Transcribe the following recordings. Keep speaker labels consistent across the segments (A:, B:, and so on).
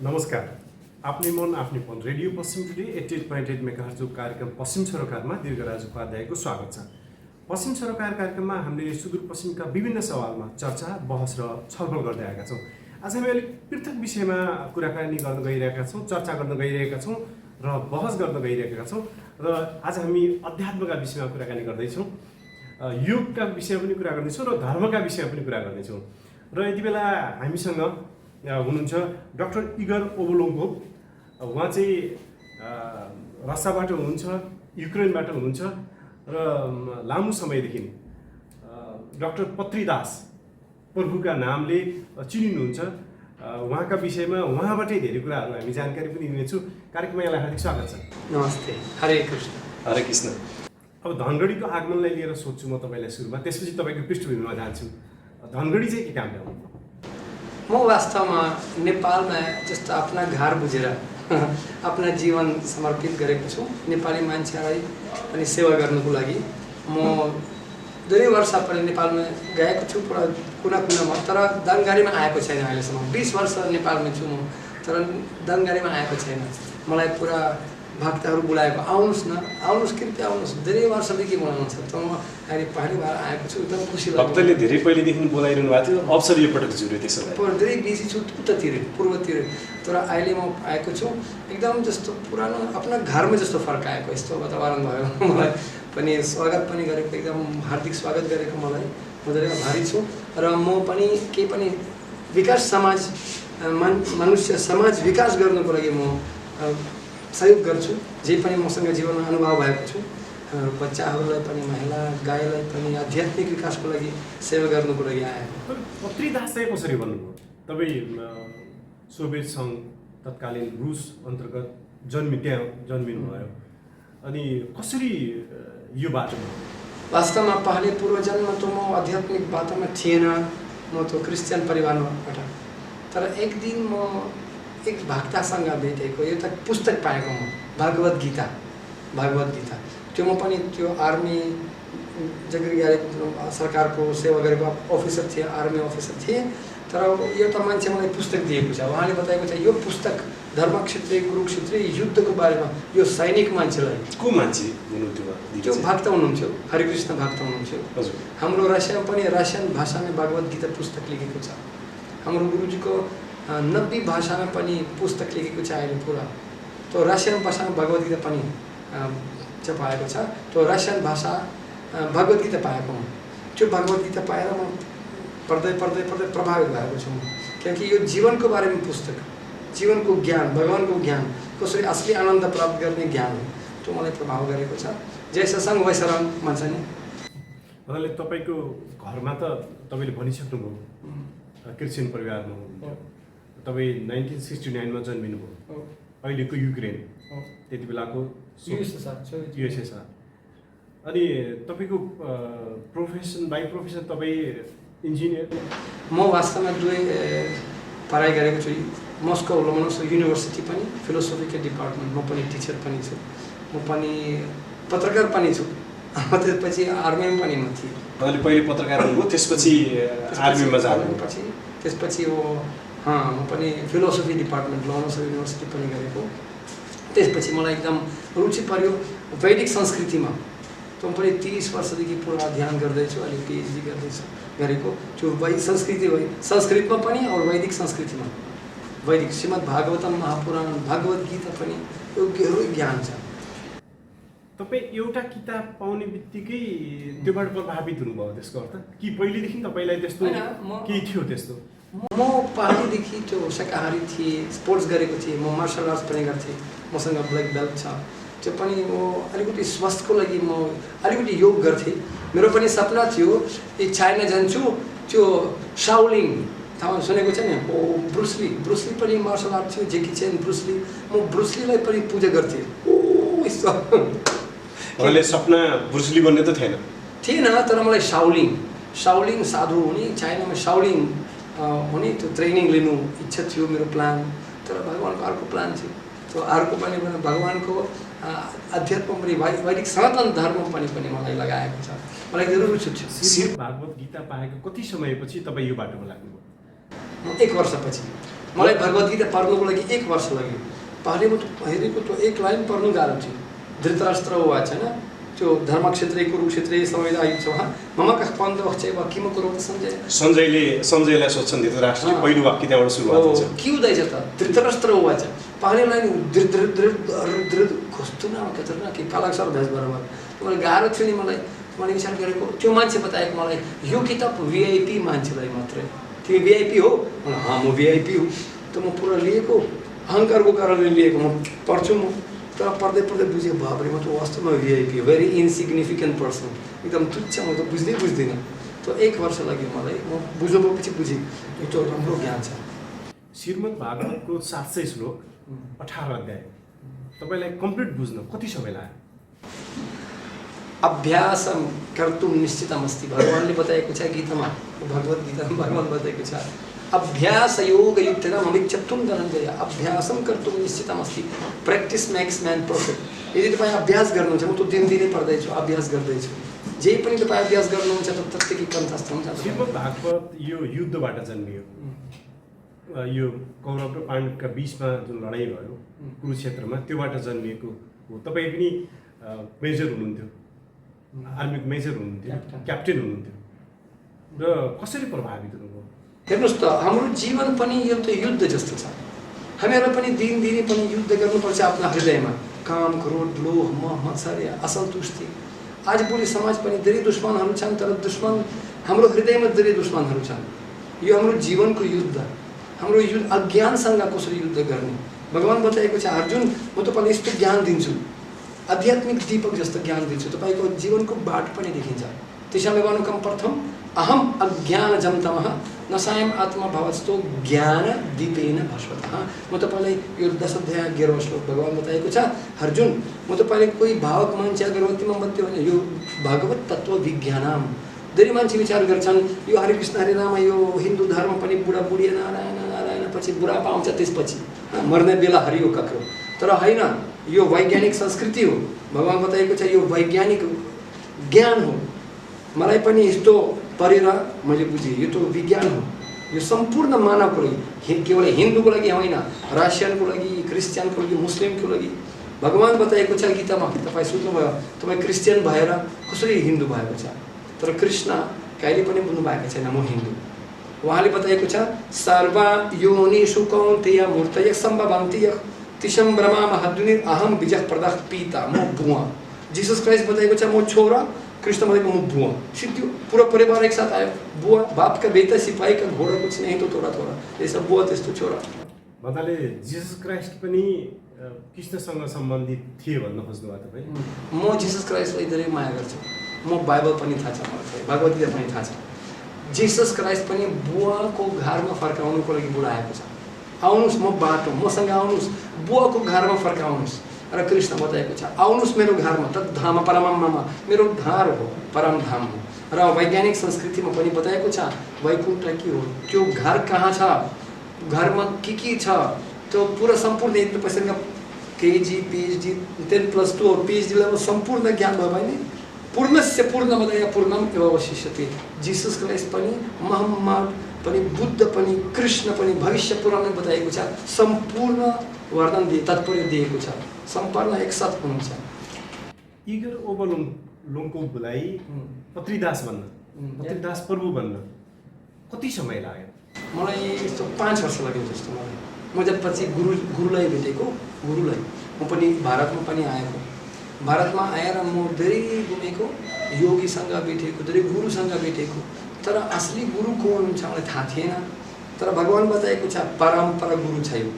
A: नमस्कार। आफ्नै मन आफ्नै पन रेडियो पश्चिम टुडे 88.8 मेगाहर्जको कार्यक्रम पश्चिम सरोकारमा दीर्घराज उपाध्यायको स्वागत छ। पश्चिम सरोकार कार्यक्रममा हामीले सुदूरपश्चिमका विभिन्न सवालमा चर्चा, बहस र छलफल गर्दै आएका छौँ। आज हामी अलिक पृथक विषयमा कुराकानी गर्न गइरहेका छौँ, चर्चा गर्न गइरहेका छौँ र बहस गर्न गइरहेका छौँ र आज हामी अध्यात्मका विषयमा कुराकानी गर्दैछौँ, योगका विषय पनि कुरा गर्दैछौँ र धर्मका विषय पनि कुरा गर्दैछौँ। र यति बेला हामीसँग हुनुहुन्छ डाक्टर इगर ओबोलोङ्गो। उहाँ चाहिँ रसियाबाट हुनुहुन्छ, युक्रेनबाट हुनुहुन्छ र लामो समयदेखि डाक्टर पत्रीदास प्रभुका नामले चिनिनुहुन्छ। उहाँका विषयमा उहाँबाटै धेरै कुराहरू हामी जानकारी पनि लिनेछौँ। कार्यक्रममा यहाँलाई हार्दिक स्वागत छ।
B: नमस्ते। हरे कृष्ण।
A: हरे कृष्ण। अब धनगढीको आगमनलाई लिएर सोध्छु म तपाईँलाई सुरुमा, त्यसपछि तपाईँको पृष्ठभूमिमा जान्छु। धनगढी चाहिँ के काम ल्याउनु?
B: म वास्तवमा नेपालमा जस्तो आफ्ना घर बुझेर आफ्ना जीवन समर्पित गरेको छु। नेपाली मान्छेलाई पनि सेवा गर्नको लागि म 2 वर्ष पनि नेपालमा गएको छु, पुरा कुना-कुनामा, तर दाङगारीमा आएको छैन अहिलेसम्म। 20 वर्ष नेपालमा छु म, तर दाङगारीमा आएको छैन। मलाई पुरा भक्तहरू बोलाएको, आउनुहोस् न, आउनुहोस्, कृपया आउनुहोस्। 2 वर्षदेखि बोलाउनुहुन्छ, त म अहिले पहली बार आएको छु, एकदम खुसी लाग्यो।
A: भक्तले धेरै पहिलेदेखि बोलाइरहनु भएको थियो, अवसर यो पटक जुर्यो त्यसो भए?
B: धेरै बिजी छु उतातिर, पूर्वतिर, तर अहिले म आएको छु। एकदम जस्तो पुरानो आफ्ना घरमा जस्तो फर्काएको यस्तो वातावरण भयो। मलाई पनि स्वागत पनि गरेको, एकदम हार्दिक स्वागत गरेको मलाई म धेरै आभारी छु। र म पनि केही पनि विकास समाज मनुष्य समाज विकास गर्नको लागि म सहयोग गर्छु। जे पनि मसँग जीवनमा अनुभव भएको छु, बच्चाहरूलाई पनि, महिला गाईलाई पनि आध्यात्मिक विकासको लागि सेवा गर्नुको लागि आएको।
A: पत्रीदास चाहिँ कसरी बन्नुभयो? तपाईँ सोभियत सङ्घ तत्कालीन रुस अन्तर्गत जन्मिनु भयो, अनि कसरी यो बाटोमा?
B: वास्तवमा पहले पूर्वजन्म त म आध्यात्मिक बाटोमा थिएन, म त क्रिस्चियन परिवारबाट। तर एक दिन म एक भक्तसँग भेटेको, एउटा पुस्तक पाएको म, भागवत गीता। त्यो म पनि त्यो आर्मी जगरी सरकारको सेवा गरेको अफिसर थिएँ, आर्मी अफिसर थिएँ। तर एउटा मान्छे मलाई पुस्तक दिएको छ, उहाँले बताएको छ यो पुस्तक धर्मक्षेत्रीय कुरुक्षेत्रीय युद्धको बारेमा। यो सैनिक मान्छेलाई,
A: को मान्छे हुनुहुन्थ्यो?
B: त्यो भक्त हुनुहुन्थ्यो, हरिकृष्ण भक्त हुनुहुन्थ्यो।
A: हजुर।
B: हाम्रो रसियामा पनि रसियन भाषामा भागवत गीता पुस्तक लेखेको छ। हाम्रो गुरुजीको 90 भाषामा पनि पुस्तक लेखेको छ अहिले पुरा। त्यो रसियन भाषामा भगवत गीता पनि छपाएको छ। त्यो रसियन भाषा भगवत गीता पाएको म। त्यो भगवत गीता पाएर म पढ्दै प्रभावित भएको छु म, किनकि यो जीवनको बारेमा पुस्तक, जीवनको ज्ञान, भगवानको ज्ञान, कसरी असली आनन्द प्राप्त गर्ने ज्ञान हो, त्यो मलाई प्रभाव गरेको छ। जैसा सङ्घ वैसा रङ भन्छ नि।
A: भन्नाले तपाईँको घरमा त तपाईँले भनिसक्नुभयो क्रिस्चियन परिवारमा हुनुहुन्थ्यो। तपाईँ 1969 मा जन्मिनुभयो, अहिलेको युक्रेन, त्यति बेलाको युएसएसआर। अनि तपाईँको प्रोफेसन तपाईँ इन्जिनियर?
B: म वास्तवमा 2 पढाइ गरेको छु। मस्को लोमनोसोभ युनिभर्सिटी पनि फिलोसोफीको डिपार्टमेन्ट, म पनि टिचर पनि छु, म पनि पत्रकार पनि छु। त्यसपछि आर्मीमा पनि म थिएँ।
A: अहिले पहिले पत्रकार हुनुभयो, त्यसपछि आर्मीमा जानुभयो।
B: त्यसपछि म पनि फिलोसोफी डिपार्टमेन्ट लोमनोसोभ युनिभर्सिटी पनि गरेको। त्यसपछि मलाई एकदम रुचि पर्यो वैदिक संस्कृतिमा। त म पनि 30 वर्षदेखि पुरा ध्यान गर्दैछु, अहिले पिएचडी गरेको छु। संस्कृतमा पनि और वैदिक संस्कृतिमा, वैदिक श्रीमद् भागवतम, महापुराण, भगवत गीता पनि यो गहिरो ज्ञान छ।
A: तपाईँ एउटा किताब पाउने बित्तिकै त्योबाट प्रभावित हुनुभयो, त्यसको अर्थ कि पहिलेदेखि तपाईँलाई त्यस्तो केही थियो त्यस्तो?
B: म पहिलेदेखि त्यो शाकाहारी थिएँ, स्पोर्ट्स गरेको थिएँ, म मार्सल आर्ट्स पनि गर्थेँ, मसँग ब्ल्याक बेल्ट छ। त्यो पनि म अलिकति स्वास्थ्यको लागि म अलिकति योग गर्थेँ। मेरो पनि सपना थियो चाइना जान्छु, त्यो शाओलिङ थाहा सुनेको छ नि, ब्रुसली पनि मार्सल आर्ट थियो, जेकी चेन, ब्रुसली। म ब्रुसलीलाई पनि पूजा गर्थेँ।
A: अहिले सपना ब्रुसली बन्ने त थिएन,
B: तर मलाई शाओलिङ साधु हुने, चाइनामा शाओलिङ हुने त्यो ट्रेनिङ लिनु इच्छा थियो, मेरो प्लान। तर भगवानको अर्को प्लान थियो। त्यो अर्को पनि भगवानको अध्यात्म पनि वैदिक सनातन धर्म पनि मलाई लगाएको छ। मलाई धेरै रुचि छ।
A: भागवत गीता पाएको कति समयपछि तपाईँ यो बाटोमा लाग्नुभयो?
B: 1 वर्षपछि। मलाई भगवत गीता पढ्नुको लागि 1 वर्ष लाग्यो। पहिले म हेरेको त्यो एक लाइन पढ्नु गाह्रो थियो। धृतराष्ट्र वाच हैन, त्यो धर्मक्षेत्रे कुरुक्षेत्रे संवेदा युद्धः मम कः पाण्डवः चैव किम कुरुते
A: सञ्जयलाई सोध्छन् धृतराष्ट्रले, पहिलो वाक्य त्यहाँबाट सुरुवात हुन्छ।
B: के हुँदैछ त? धृतराष्ट्र वाच पहिले लाइन धृत कस्तो नाम खतरनाक के कालाक्षर भ्यास बराबर। मलाई गाह्रो थियो नि, मैले विचार गरेको त्यो मान्छे बताएको मलाई यो किताब भिआइपी मान्छेलाई मात्रै। त्यो भिआइपी हो? हाँ म भिआइपी हो। त म पुरा लिएको अहङ्कारको कारणले लिएको, म पढ्छु म। तर पढ्दै बुझेँ बाबरे म त वास्तवमा भिआइपी, भेरी इन्सिग्निफिकेन्ट पर्सन, एकदम तुच्छ, म त बुझ्दिनँ। त 1 वर्ष लाग्यो मलाई, म बुझेपछि बुझेँ यो त राम्रो ज्ञान छ।
A: श्रीमद् भागवतको 700 श्लोक 18 अध्याय तपाईँलाई कम्प्लिट बुझ्न कति समय लाग्यो?
B: अभ्यासम कर्तुम निश्चितमस्ति। भगवानले बताएको छ गीतामा, भगवत गीतामा भगवान बताएको छ अभ्यास योग युक्तेन ममिच्छत्वं धनञ्जय। अभ्यासम कर्तुम निश्चितमस्ति। Practice makes man perfect. यदि तपाईँ अभ्यास गर्नुहुन्छ, म त दिनदिनै पढ्दैछु, अभ्यास गर्दैछु, जे पनि तपाईँ अभ्यास गर्नुहुन्छ त प्रत्येक कन्ठस्थ हुन्छ।
A: श्रीमद् भागवत यो युद्धबाट जन्मियो। यो कौरव र पाण्डवका बीचमा जुन लडाइँ भयो कुरुक्षेत्रमा, त्योबाट जन्मिएको हो। तपाईँ पनि मेजर हुनुहुन्थ्यो, आर्मीको मेजर हुनुहुन्थ्यो, क्याप्टेन हुनुहुन्थ्यो, र कसरी प्रभावित हुनुभयो?
B: हेर्नुहोस् त, हाम्रो जीवन पनि एउटा युद्ध जस्तो छ। हामीहरूलाई पनि दिनदिनै पनि युद्ध गर्नुपर्छ आफ्ना हृदयमा। काम, क्रोध, लोभ, मोह, मत्सर्य, असन्तुष्टि, आज भोलि समाज पनि धेरै दुश्मनहरू छन्, तर दुश्मन हाम्रो हृदयमा धेरै दुश्मनहरू छन्। यो हाम्रो जीवनको युद्ध, हाम्रो युद्ध अज्ञानसँग कसरी युद्ध गर्ने। भगवान बताएको छ अर्जुन म तपाईँलाई यस्तो ज्ञान दिन्छु, आध्यात्मिक दीपक जस्तो ज्ञान दिन्छु, तपाईँको जीवनको बाटो पनि देखिन्छ। त्यसैले भगवानको प्रथम अहम अज्ञानजं तमः नसायम आत्मा भवस्तो ज्ञान दीपेन भास्वतः। म तपाईँलाई यो 10 अध्याय 11 श्लोक भगवान बताएको छ अर्जुन म तपाईँलाई कोही भावक मान्छे अगरबत्तीमा बत्ती होइन, यो भागवत तत्त्व विज्ञानम। धेरै मान्छे विचार गर्छन् यो हरे कृष्ण हरे राम, यो हिन्दू धर्म पनि बुढाबुढी नारायण नारायण पछि बुढापा आउँछ, त्यसपछि मर्ने बेला हरियो कक्रो। तर होइन, यो वैज्ञानिक संस्कृति हो। भगवान बताएको छ यो वैज्ञानिक ज्ञान हो। मलाई पनि यस्तो परेर मैले बुझेँ यो त विज्ञान हो। यो सम्पूर्ण मानवको लागि, केवल हिन्दूको लागि होइन, रसियनको लागि, क्रिस्चियनको लागि, मुस्लिमको लागि। भगवान बताएको छ गीतामा, तपाईँ सुन्नुभयो, तपाईँ क्रिस्चियन भएर कसरी हिन्दू भएको छ, तर कृष्ण कहिले पनि भन्नु भएको छैन म हिन्दू। उहाँले बताएको छ सर्व योनिषु कौन्तेय मूर्तयः सम्भवन्ति यः तिसं ब्रह्मा महद्युनिर अहम बीजः प्रदः पिता। म बुवा। जीसस क्राइस्ट बताएको छ म छोरा, कृष्ण बताएको म बुआ। सिद्धि पूरा परिवार एक साथ आयो। बुआ बाप का बेटा, सिपाही का घोड़ा, कुछ नहीं तो थोड़ा थोड़ा, ऐसा बुआ त्यस्तो छोरा।
A: भन्नाले जीसस क्राइस्ट पनि कृष्णसँग सम्बन्धित थिए भन्न खोज्नु भयो तपाईँ?
B: म जीसस क्राइस्टलाई धेरै माया गर्छु। म बाइबल पनि थाहा छ मलाई, भगवत गीता पनि थाहा छ। जीसस क्राइस्ट पनि बुवाको घरमा फर्काउनुको लागि बुढा आएको छ। आउनुहोस् म बाटो, मसँग आउनुहोस्, बुवाको घरमा फर्काउनुहोस्। र कृष्ण बताएको छ आउनुहोस् मेरो घरमा, तद्धाम परमममा, मेरो घर हो, परम धाम हो। र वैज्ञानिक संस्कृतिमा पनि बताएको छ वैकुण्ठ के हो, त्यो घर कहाँ छ, घरमा के छ, त्यो पुरा सम्पूर्ण एक तपाईँसँग केजी पिएचडी 10+2 और पिएचडी लेभल सम्पूर्ण ज्ञान भयो भने पूर्णस्य पूर्णमदय पूर्णम एव अवशिष्यते। जीसस क्राइस्ट पनि, मोहम्मद पनि, बुद्ध पनि, कृष्ण पनि भविष्य पुराणमा बताएको छ सम्पूर्ण वर्णन दिए, तात्पर्य दिएको छ, सम्पूर्ण एकसाथ हुनुहुन्छ।
A: इगर ओबलोङ्कोलाई पत्रीदास बन्न, पत्रीदास प्रभु बन्न कति समय लाग्यो?
B: मलाई यस्तो 5 वर्ष लाग्यो जस्तो मलाई। म जब पछि गुरुलाई भेटेको, गुरुलाई म पनि भारतमा पनि आएको, भारतमा आएर म धेरै घुमेको, योगीसँग भेटेको, धेरै गुरुसँग भेटेको, तर असली गुरु को हुनुहुन्छ मलाई थाहा थिएन। तर भगवान बताएको छ परम्परा गुरु छ यो,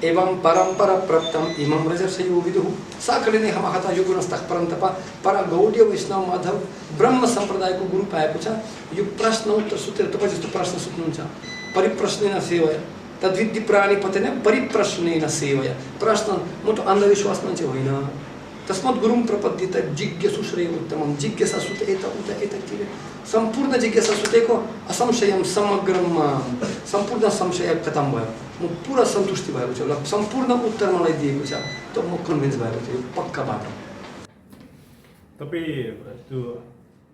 B: एवं परम्परा प्राप्तम इमं रजर्षयो विदुः साकलिने हमहता युगुनस्तः परन्तप पर गौडीय वैष्णव माधव ब्रह्म सम्प्रदायको गुरु पाएको छ। यो प्रश्न उत्तर सूत्र तपाईँ जस्तो प्रश्न सोध्नुहुन्छ, परिप्रश्नेन सेवया तद्विद्धि प्राणिपतेन परिप्रश्नेन सेवया। प्रश्न, म त अन्धविश्वास मान्छे होइन। तस्मात् गुरुं प्रपद्येत जिज्ञासु श्रेय उत्तमं जिज्ञासा सुत एत उत एततिर। सम्पूर्ण जिज्ञासा सुतेको असंशयम समग्रम, सम्पूर्ण संशय खतम भयो। म पुरा सन्तुष्टि भएको छु, ल सम्पूर्ण उत्तर मलाई दिएको छ, त म कन्भिन्स भएको छु पक्का बाटो।
A: तपाईँ त्यो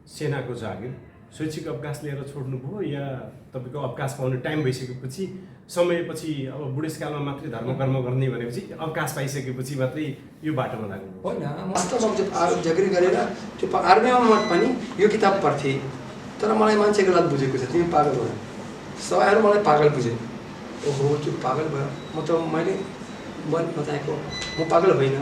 A: सेनाको जागिर स्वैच्छिक अवकाश लिएर छोड्नुभयो या तपाईँको अवकाश पाउने टाइम भइसकेपछि समयपछि अब बुढेसकालमा मात्रै धर्मकर्म गर्ने भनेपछि अवकाश पाइसकेपछि मात्रै यो बाटोमा लाग्नु
B: होइन वास्तवमा जब झगडी गरेर त्यो आर्मीमा पनि यो किताब पढ्थेँ तर मलाई मान्छे गलत बुझेको छ तिमी पागल भयो सबैहरू मलाई पागल बुझे ओहो त्यो पागल भयो म त मैले बताएको म पागल होइन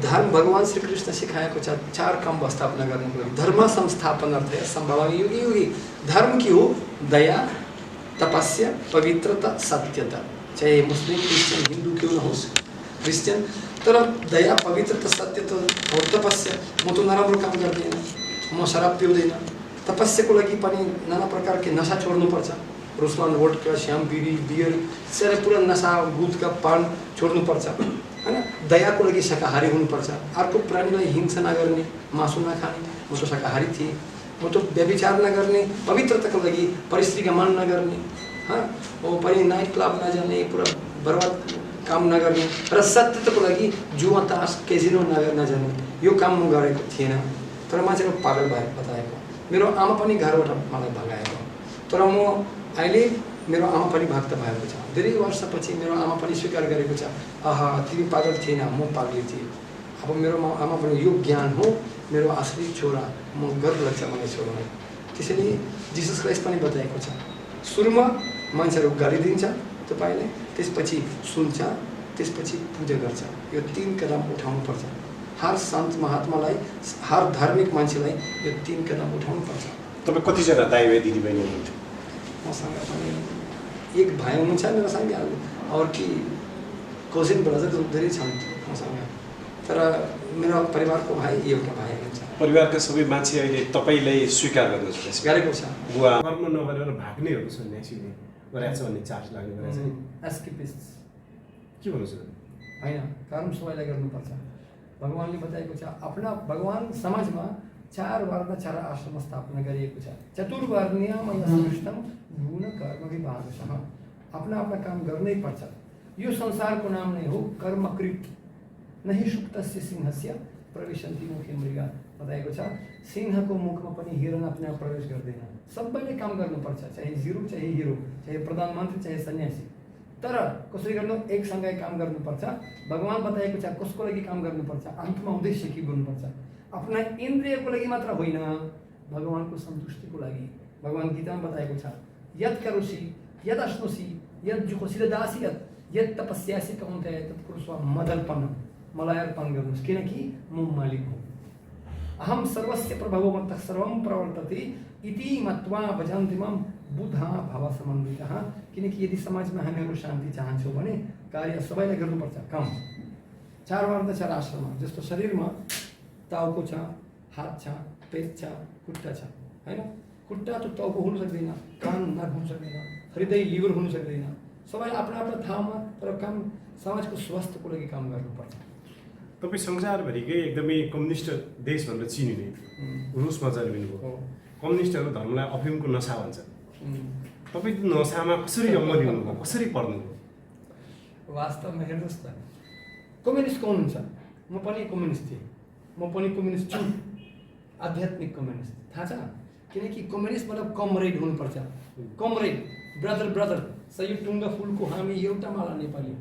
B: धर्म भगवान श्री कृष्ण सिकाएको छ 4 काम स्थापना गर्नको लागि धर्म संस्थापनार्थ सम्भव युगी युगी धर्म के हो दया तपस्या पवित्रता सत्यता चाहे मुस्लिम क्रिस्चियन हिंदू क्यों न होस् क्रिस्चियन तर दया पवित्रता सत्यता और तपस्या म त नराम्रो काम गर्दैन म शराब पिउँदैन तपस्याको लागि पनि नाना प्रकारको नशा छोड्नुपर्छ रुसमान वोडका श्याम बिरी बियर सारा पुरा नशा गुटका पान छोड्नुपर्छ हैन दयाको लागि शाकाहारी हुनुपर्छ अर्को प्राणीलाई हिंसा नगर्ने मासु नखाने म त शाकाहारी थिएँ म त व्यभिचार नगर्ने पवित्रताको लागि परिस्थितिका मान नगर्ने हाँ वो पनि नाइट क्लब नजाने पुरा बर्बाद काम नगर्ने र सत्यताको लागि जुवा तास केजिनो नजाने यो काम म गरेको थिएन तर मान्छेको पागल भएर बताएको मेरो आमा पनि घरबाट मलाई भगाएको तर म अहिले मेरो आमा पनि भक्त भएको छ धेरै वर्षपछि मेरो आमा पनि स्वीकार गरेको छ आहा तिमी पागल थिएन म पागल थिएँ अब मेरो आमा पनि यो ज्ञान हो मेरो असली छोरा म गर्व लाग्छ मलाई छोरालाई त्यसैले जिसस क्राइस्ट पनि बताएको छ सुरुमा मान्छेहरू गाली दिन्छ तपाईले त्यसपछि सुन्छ त्यसपछि पूजा गर्छ यो 3 कदम उठाउनु पर्छ हर सन्त महात्मालाई हर धार्मिक मान्छेलाई यो 3 कदम उठाउनु पर्छ
A: तपाईँ कतिजना दाइ वा दिदी बहिनी हुनुहुन्छ
B: मसँग पनि एक भाइ हुनुहुन्छ मेरो सँगै और कि कजिन ब्रदर धेरै छन् मसँग तर मेरो परिवारको भाइ एउटा भाइ हुन्छ
A: परिवारका सबै मान्छे अहिले तपाईलाई स्वीकार गर्न छोडेछ
B: गरेको छ
A: बुवा कर्म नगरेर भाग्नेहरू सन्यासीले गरेछ भन्ने चार्ज लाग्ने गरेछ
B: एस्केपिस्ट
A: के भन्नु छ
B: हैन कर्म सबैलाई गर्नुपर्छ भगवानले बताएको छ आफ्ना भगवान समाजमा 4 वर्ण 4 आश्रम स्थापना गरिएको छ चतुर्वर्णीयम यस्मिष्टम गुण कर्म विभागशः आफ्ना आफ्ना काम गर्नै पर्छ यो संसारको नाम नै हो कर्मकृत नहि सुक्तस्य सिंहस्य प्रवेशन्ति मुखे मृगा बताएको छ सिंहको मुखमा पनि हिरण आफ्नो प्रवेश गर्दैन सबैले काम गर्नुपर्छ चाहे जिरो चाहे हिरो चाहे प्रधानमन्त्री चाहे सन्यासी तर कसरी गर्नु एक सँगै काम गर्नुपर्छ भगवान बताएको छ कसको लागि काम गर्नुपर्छ अन्तमा उद्देश्य के गर्नुपर्छ आफ्ना इन्द्रियको लागि मात्र होइन भगवानको सन्तुष्टिको लागि भगवान गीतामा बताएको छ यत् करोसि यद् अश्नोसि यद् जुहोसि दास्यत् यत् तपस्यासि कौन्तेय तत् कुरुस्व मदर्पणम् मलाई अर्पण गर्नुहोस् किनकि म मालिक हुँ अहम सर्वस्य प्रभवो मत्तः सर्वं प्रवर्तते इति मत्वा भजन्ति मम बुधा भाव समन्वितः किनकि यदि समाजमा हामीहरू शान्ति चाहन्छौँ भने कार्य सबैले गर्नुपर्छ काम 4 वर्ण 4 आश्रम जस्तो शरीरमा टाउको छ हात छ पेट छ खुट्टा छ हैन खुट्टा त टाउको हुन सक्दैन कान नाक हुन सक्दैन हृदय लिभर हुन सक्दैन सबै आफ्ना आफ्ना ठाउँमा तर काम समाजको स्वास्थ्यको लागि काम गर्नुपर्छ
A: तपाईँ संसारभरिकै एकदमै कम्युनिस्ट देश भनेर चिनिने रुसमा जन्मिनुभयो कम्युनिस्टहरू धर्मलाई अफिमको नशा भन्छ तपाईँ नशामा कसरी जन्म दिनुभयो कसरी पर्नुभयो
B: वास्तवमा हेर्नुहोस् त कम्युनिस्ट कौन हुन्छ म पनि कम्युनिस्ट थिएँ म पनि कम्युनिस्ट छु आध्यात्मिक कम्युनिस्ट थाहा छ किनकि कम्युनिस्ट मतलब कमरेड हुनुपर्छ कमरेड ब्रदर ब्रदर सही टुङ्गा फुलको हामी एउटा माला नेपाली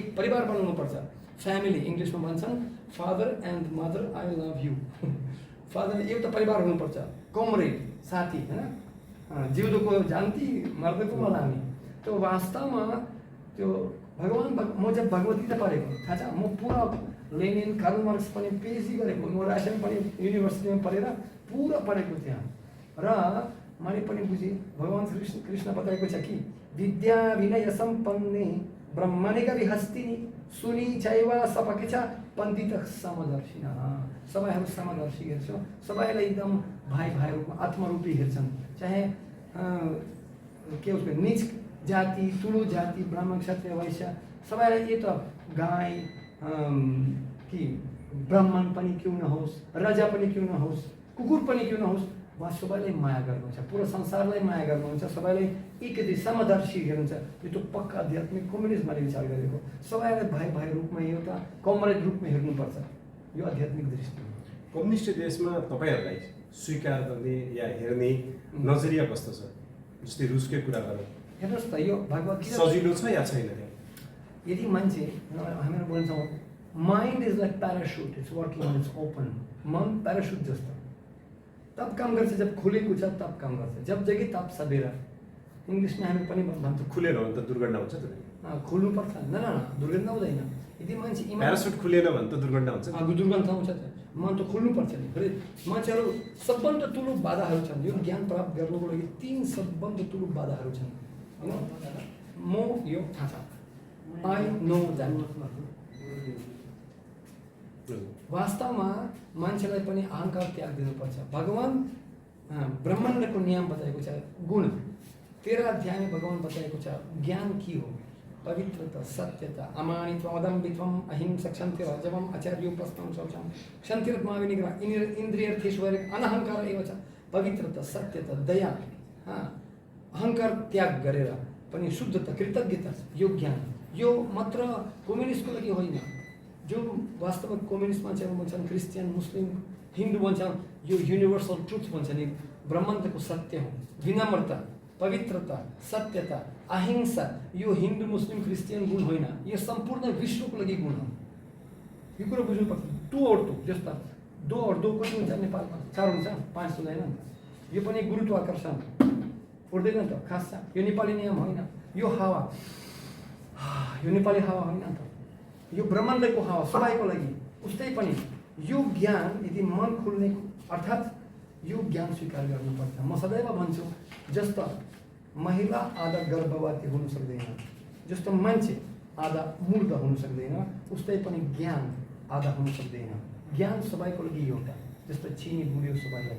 B: एक परिवार बनाउनुपर्छ फ्यामिली इङ्ग्लिसमा भन्छन् father and mother I love you father एउटा परिवार हुनुपर्छ कमरेड साथी होइन जिउँदोको जान्ती मर्दोको मलामी त्यो वास्तवमा त्यो भगवान म जब भगवत गीता पढेको थाहा छ म पुरा लेनिन कार्ल मार्क्स पनि पिएचडी गरेको म रासियन पनि युनिभर्सिटीमा पढेर पुरा पढेको त्यहाँ र मैले पनि बुझेँ भगवान श्री कृष्ण बताएको छ कि विद्या विनय सम्पन्ने ब्रह्मणिक विहस्तिनी सुनि चैव सपके छ पण्डित समदर्शिन सबैहरू समदर्शी हेर्छौँ सबैलाई एकदम भाइ भाइ रूपमा आत्मरूपी हेर्छन् चाहे के उसको निच जाति ठुलो जाति ब्राह्मण क्षत्रिय वैश्य सबैलाई यो त गाई कि ब्राह्मण पनि क्यों नहोस् राजा पनि क्यों नहोस् कुकुर पनि क्यों नहोस् उहाँ सबैलाई माया गर्नुहुन्छ पुरा संसारलाई माया गर्नुहुन्छ सबैलाई एक समदर्शी हेर्नुहुन्छ यो त पक्का आध्यात्मिक कम्युनिस्ट मैले विचार गरेको सबैलाई भाइ भाइ रूपमा एउटा कमरेड रूपमा हेर्नुपर्छ यो आध्यात्मिक दृष्टि हो
A: कम्युनिस्ट देशमा तपाईँहरूलाई स्वीकार गर्ने या हेर्ने नजरिया कस्तो छ जस्तै रुसकै कुरा गरौँ
B: हेर्नुहोस् त यो भगवत गीता
A: सजिलो छ या छैन त्यहाँ?
B: यदि मान्छे हामीहरू भन्छौँ mind is like parachute, it's working on it's open. मन प्यारासुट जस्तो तब काम गर्छ जब खुलेको छ, तब काम गर्छ जब जगे तब सबेरा। इङ्ग्लिसमा हामी पनि भन्छौँ
A: खुलेन भने त दुर्घटना हुन्छ त।
B: खुल्नुपर्छ। न न दुर्घटना हुँदैन। यदि मान्छे
A: प्यारासुट खुलेन भने त दुर्घटना हुन्छ।
B: दुर्घटना हुन्छ त। मन त खुल्नुपर्छ नि। फेरि मान्छेहरू सबभन्दा ठुलो बाधाहरू छन् यो ज्ञान प्राप्त गर्नुको लागि। 3 सबभन्दा ठुलो बाधाहरू छन् होइन। म यो थाहा छ, आई नो द्याट। वास्तवमा मान्छेलाई पनि अहङ्कार त्याग दिनुपर्छ। भगवान ब्रह्माण्डको नियम बताएको छ, गुण 13 अध्यायमा भगवान बताएको छ ज्ञान के हो। पवित्रता, सत्यता, अमानित्वम, अदम्भित्वम, अहिंसा, क्षन्तिरजवम, आचार्योपस्थं शौचम, क्षन्तिरत्मा विनिग्रह, इन्द्रियर्थेषु अनहङ्कार एव च। पवित्रता, सत्यता, दया, अहङ्कार त्याग गरेर पनि शुद्धता, कृतज्ञता, यो ज्ञान। यो मात्र कम्युनिस्टको लागि होइन। जो वास्तवमा कम्युनिस्ट मान्छेहरू भन्छन्, क्रिस्चियन, मुस्लिम, हिन्दू भन्छन्, यो युनिभर्सल ट्रुथ भन्छ नि, ब्रह्माण्डको सत्य हो। विनम्रता, पवित्रता, सत्यता, अहिंसा, यो हिन्दू, मुस्लिम, क्रिस्चियन गुण होइन, यो सम्पूर्ण विश्वको लागि गुण हो। यो कुरा बुझ्नुपर्छ। 2 और 2 जस्ता 2 और 2 कति हुन्छ नेपालमा? 4 हुन्छ, 5 हुँदैन नि त। यो पनि गुरुत्वाकर्षण उड्दैन त, खास छ। यो नेपाली नियम होइन, यो हावा, यो नेपाली हावा होइन त, यो ब्रह्माण्डको हावा सबैको लागि। उस्तै पनि यो ज्ञान यदि मन खुल्ने अर्थात् यो ज्ञान स्वीकार गर्नुपर्छ। म सदैव भन्छु जस्तो महिला आधा गर्भवती हुन सक्दैन, जस्तो मान्छे आधा मूर्ख हुन सक्दैन, उस्तै पनि ज्ञान आधा हुन सक्दैन। ज्ञान सबैको लागि एउटा, जस्तो चिनी बुढ्यो सबैलाई।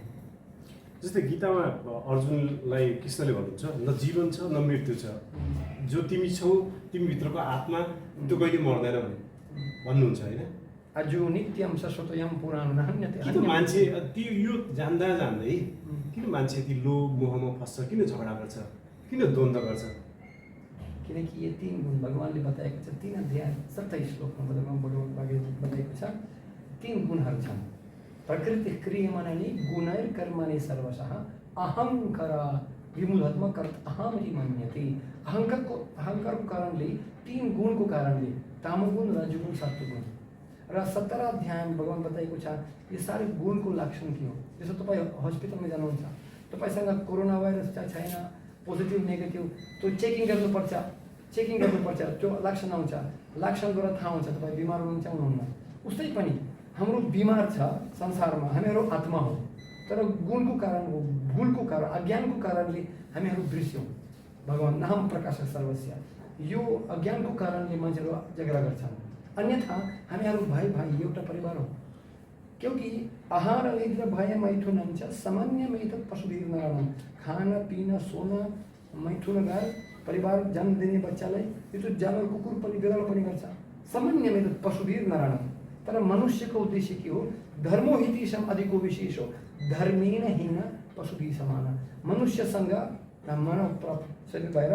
A: जस्तै गीतामा अर्जुनलाई कृष्णले भन्नुहुन्छ न जीवन छ न मृत्यु छ, जो तिमी छौ तिमीभित्रको आत्मा त्यो कहिले मर्दैन भन्नुहुन्छ होइन।
B: अजो नित्यम शाश्वतयम पुराण नहन्यते।
A: किन मान्छे त्यो यो जान्दा जान्दै किन मान्छे यति लोभ मोहमा फस्छ, किन झगडा गर्छ, किन द्वन्द्व गर्छ?
B: किनकि ये 3 गुण भगवानले बताएको छ। 3 अध्याय 27 श्लोकमा भगवान बताएको छ 3 गुणहरू छन्। प्रकृति क्रियमाणानि गुणैर कर्मणि सर्वशः अहङ्कार विमूढात्म कर्त अहमरि मन्यते। अहङ्कारको कारणले 3 गुणको कारणले तामगुण, रजोगुण, सत्वगुण र 17 अध्यायमा भगवान बताएको छ यो सारे गुणको लक्षण के हो। जस्तो तपाईँ हस्पिटलमा जानुहुन्छ, तपाईँसँग कोरोना भाइरस छ छैन, पोजिटिभ नेगेटिभ, त्यो चेकिङ गर्नुपर्छ। त्यो लक्षण आउँछ, लक्षणबाट थाहा हुन्छ तपाईँ बिमार हुनुहुन्छ हुनुहुन्न। उस्तै पनि हाम्रो बिमार छ संसारमा, हामीहरू आत्मा हो, तर गुणको कारण हो, भुलको कारण, अज्ञानको कारणले हामीहरू बिर्स्यौँ। भगवान नाम प्रकाश सर्वस्य, यो अज्ञानको कारणले मान्छेहरू झगडा गर्छन्। अन्यथा हामीहरू भाइ एउटा परिवार हो। क्योंकि आहार निद्रा भय मैथुन सामान्य मैथुन पशुधीर नारायण। खाना पिना सोना मैथुन गाय परिवार जन्म दिने बच्चालाई यो त जानवर कुकुर पनि बिरालो पनि गर्छ, सामान्य मैथुन पशुधीर नारायण। तर मनुष्यको उद्देश्य के हो? धर्मो हितेशम अधिको विशेष हो, धर्मेण हीन पशुधि समान। मनुष्यसँग मानव शरीर भएर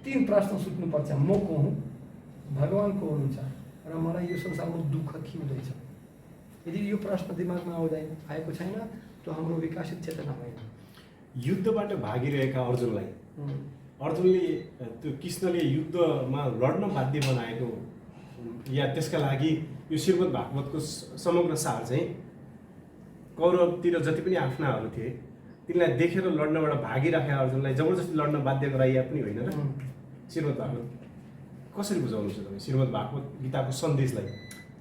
B: 3 प्रश्न सुत्नुपर्छ। म को हुँ, भगवान को हुनुहुन्छ र मलाई यो संसारमा दुःख के हुँदैछ। यदि यो प्रश्न दिमागमा आएको छैन त हाम्रो विकसित चेतना होइन।
A: युद्धबाट भागिरहेका अर्जुनले त्यो कृष्णले युद्धमा लड्न बाध्य बनाएको या त्यसका लागि यो श्रीमद् भागवतको समग्र सार चाहिँ कौरवतिर जति पनि आफ्नाहरू थिए तिनलाई देखेर लड्नबाट भागिराखेका अर्जुनलाई जबरजस्ती लड्न बाध्य गराइया पनि होइन र। श्रीमद् भागवत कसरी बुझाउनुहुन्छ तपाईँ श्रीमद् भागवत गीताको सन्देशलाई?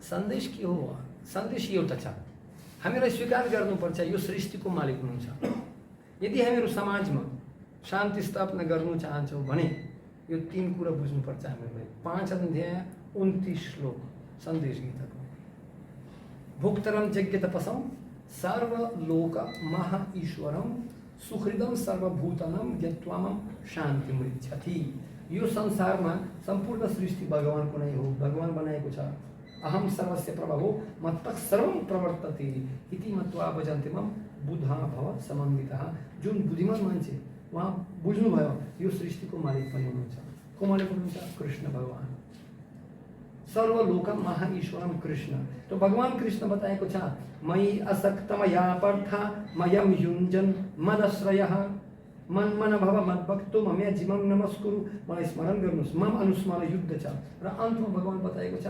B: सन्देश के हो? सन्देश एउटा छ, हामीलाई स्वीकार गर्नुपर्छ यो सृष्टिको मालिक हुनुहुन्छ। यदि हामीहरू समाजमा शान्ति स्थापना गर्नु चाहन्छौँ भने यो 3 कुरा बुझ्नुपर्छ हामीलाई। 5 अध्याय 29 श्लोक सन्देश गीताको। भोक्तरम यज्ञ तपसम सर्वलोक महा ईश्वरम सुहृदम सर्वभूतनम यत्वामम शान्ति मृच्छति। यो संसारमा सम्पूर्ण सृष्टि भगवानको नै हो, भगवान बनाएको छ। अहम सर्वस्य प्रभवो मत्तः सर्वं प्रवर्तते इति मत्वा भजन्ते मम बुधा भव समन्वितः। जुन बुद्धिमान मान्छे उहाँ बुझ्नुभयो यो सृष्टिको मालिक पनि हुनुहुन्छ। को मालिक हुनुहुन्छ? कृष्ण भगवान। सर्वलोकम महा ईश्वरम कृष्ण। तो भगवान कृष्ण बताएको छ मयि असक्तमया पार्थ मयम युञ्जन मदश्रयः। मन मन भव मद्भक्तो मम्या जिमम नमस्कुरु, मलाई स्मरण गर्नुहोस्, मम अनुस्मरण युद्ध छ। र अन्तमा भगवान बताएको छ